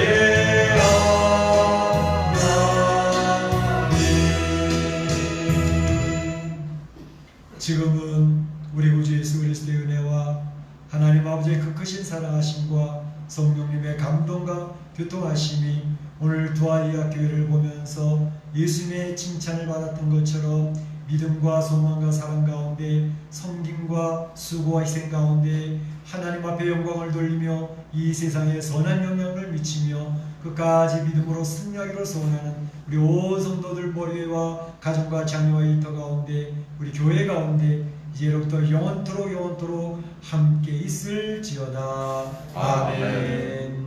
하나님 지금은 우리 구주 예수 그리스도의 은혜와 하나님 아버지의 그 크신 사랑하심과 성령님의 감동과 교통하심이 오늘 두아리아 교회를 보면서 예수님의 칭찬을 받았던 것처럼 믿음과 소망과 사랑 가운데 섬김과 수고와 희생 가운데 하나님 앞에 영광을 돌리며 이 세상에 선한 영향을 미치며 끝까지 믿음으로 승리하기를 소원하는 우리 온 성도들 머리와 가정과 자녀와 일터 가운데 우리 교회 가운데 이제로부터 영원토록 함께 있을지어다. 아멘.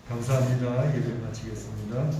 감사합니다. 예배를 마치겠습니다.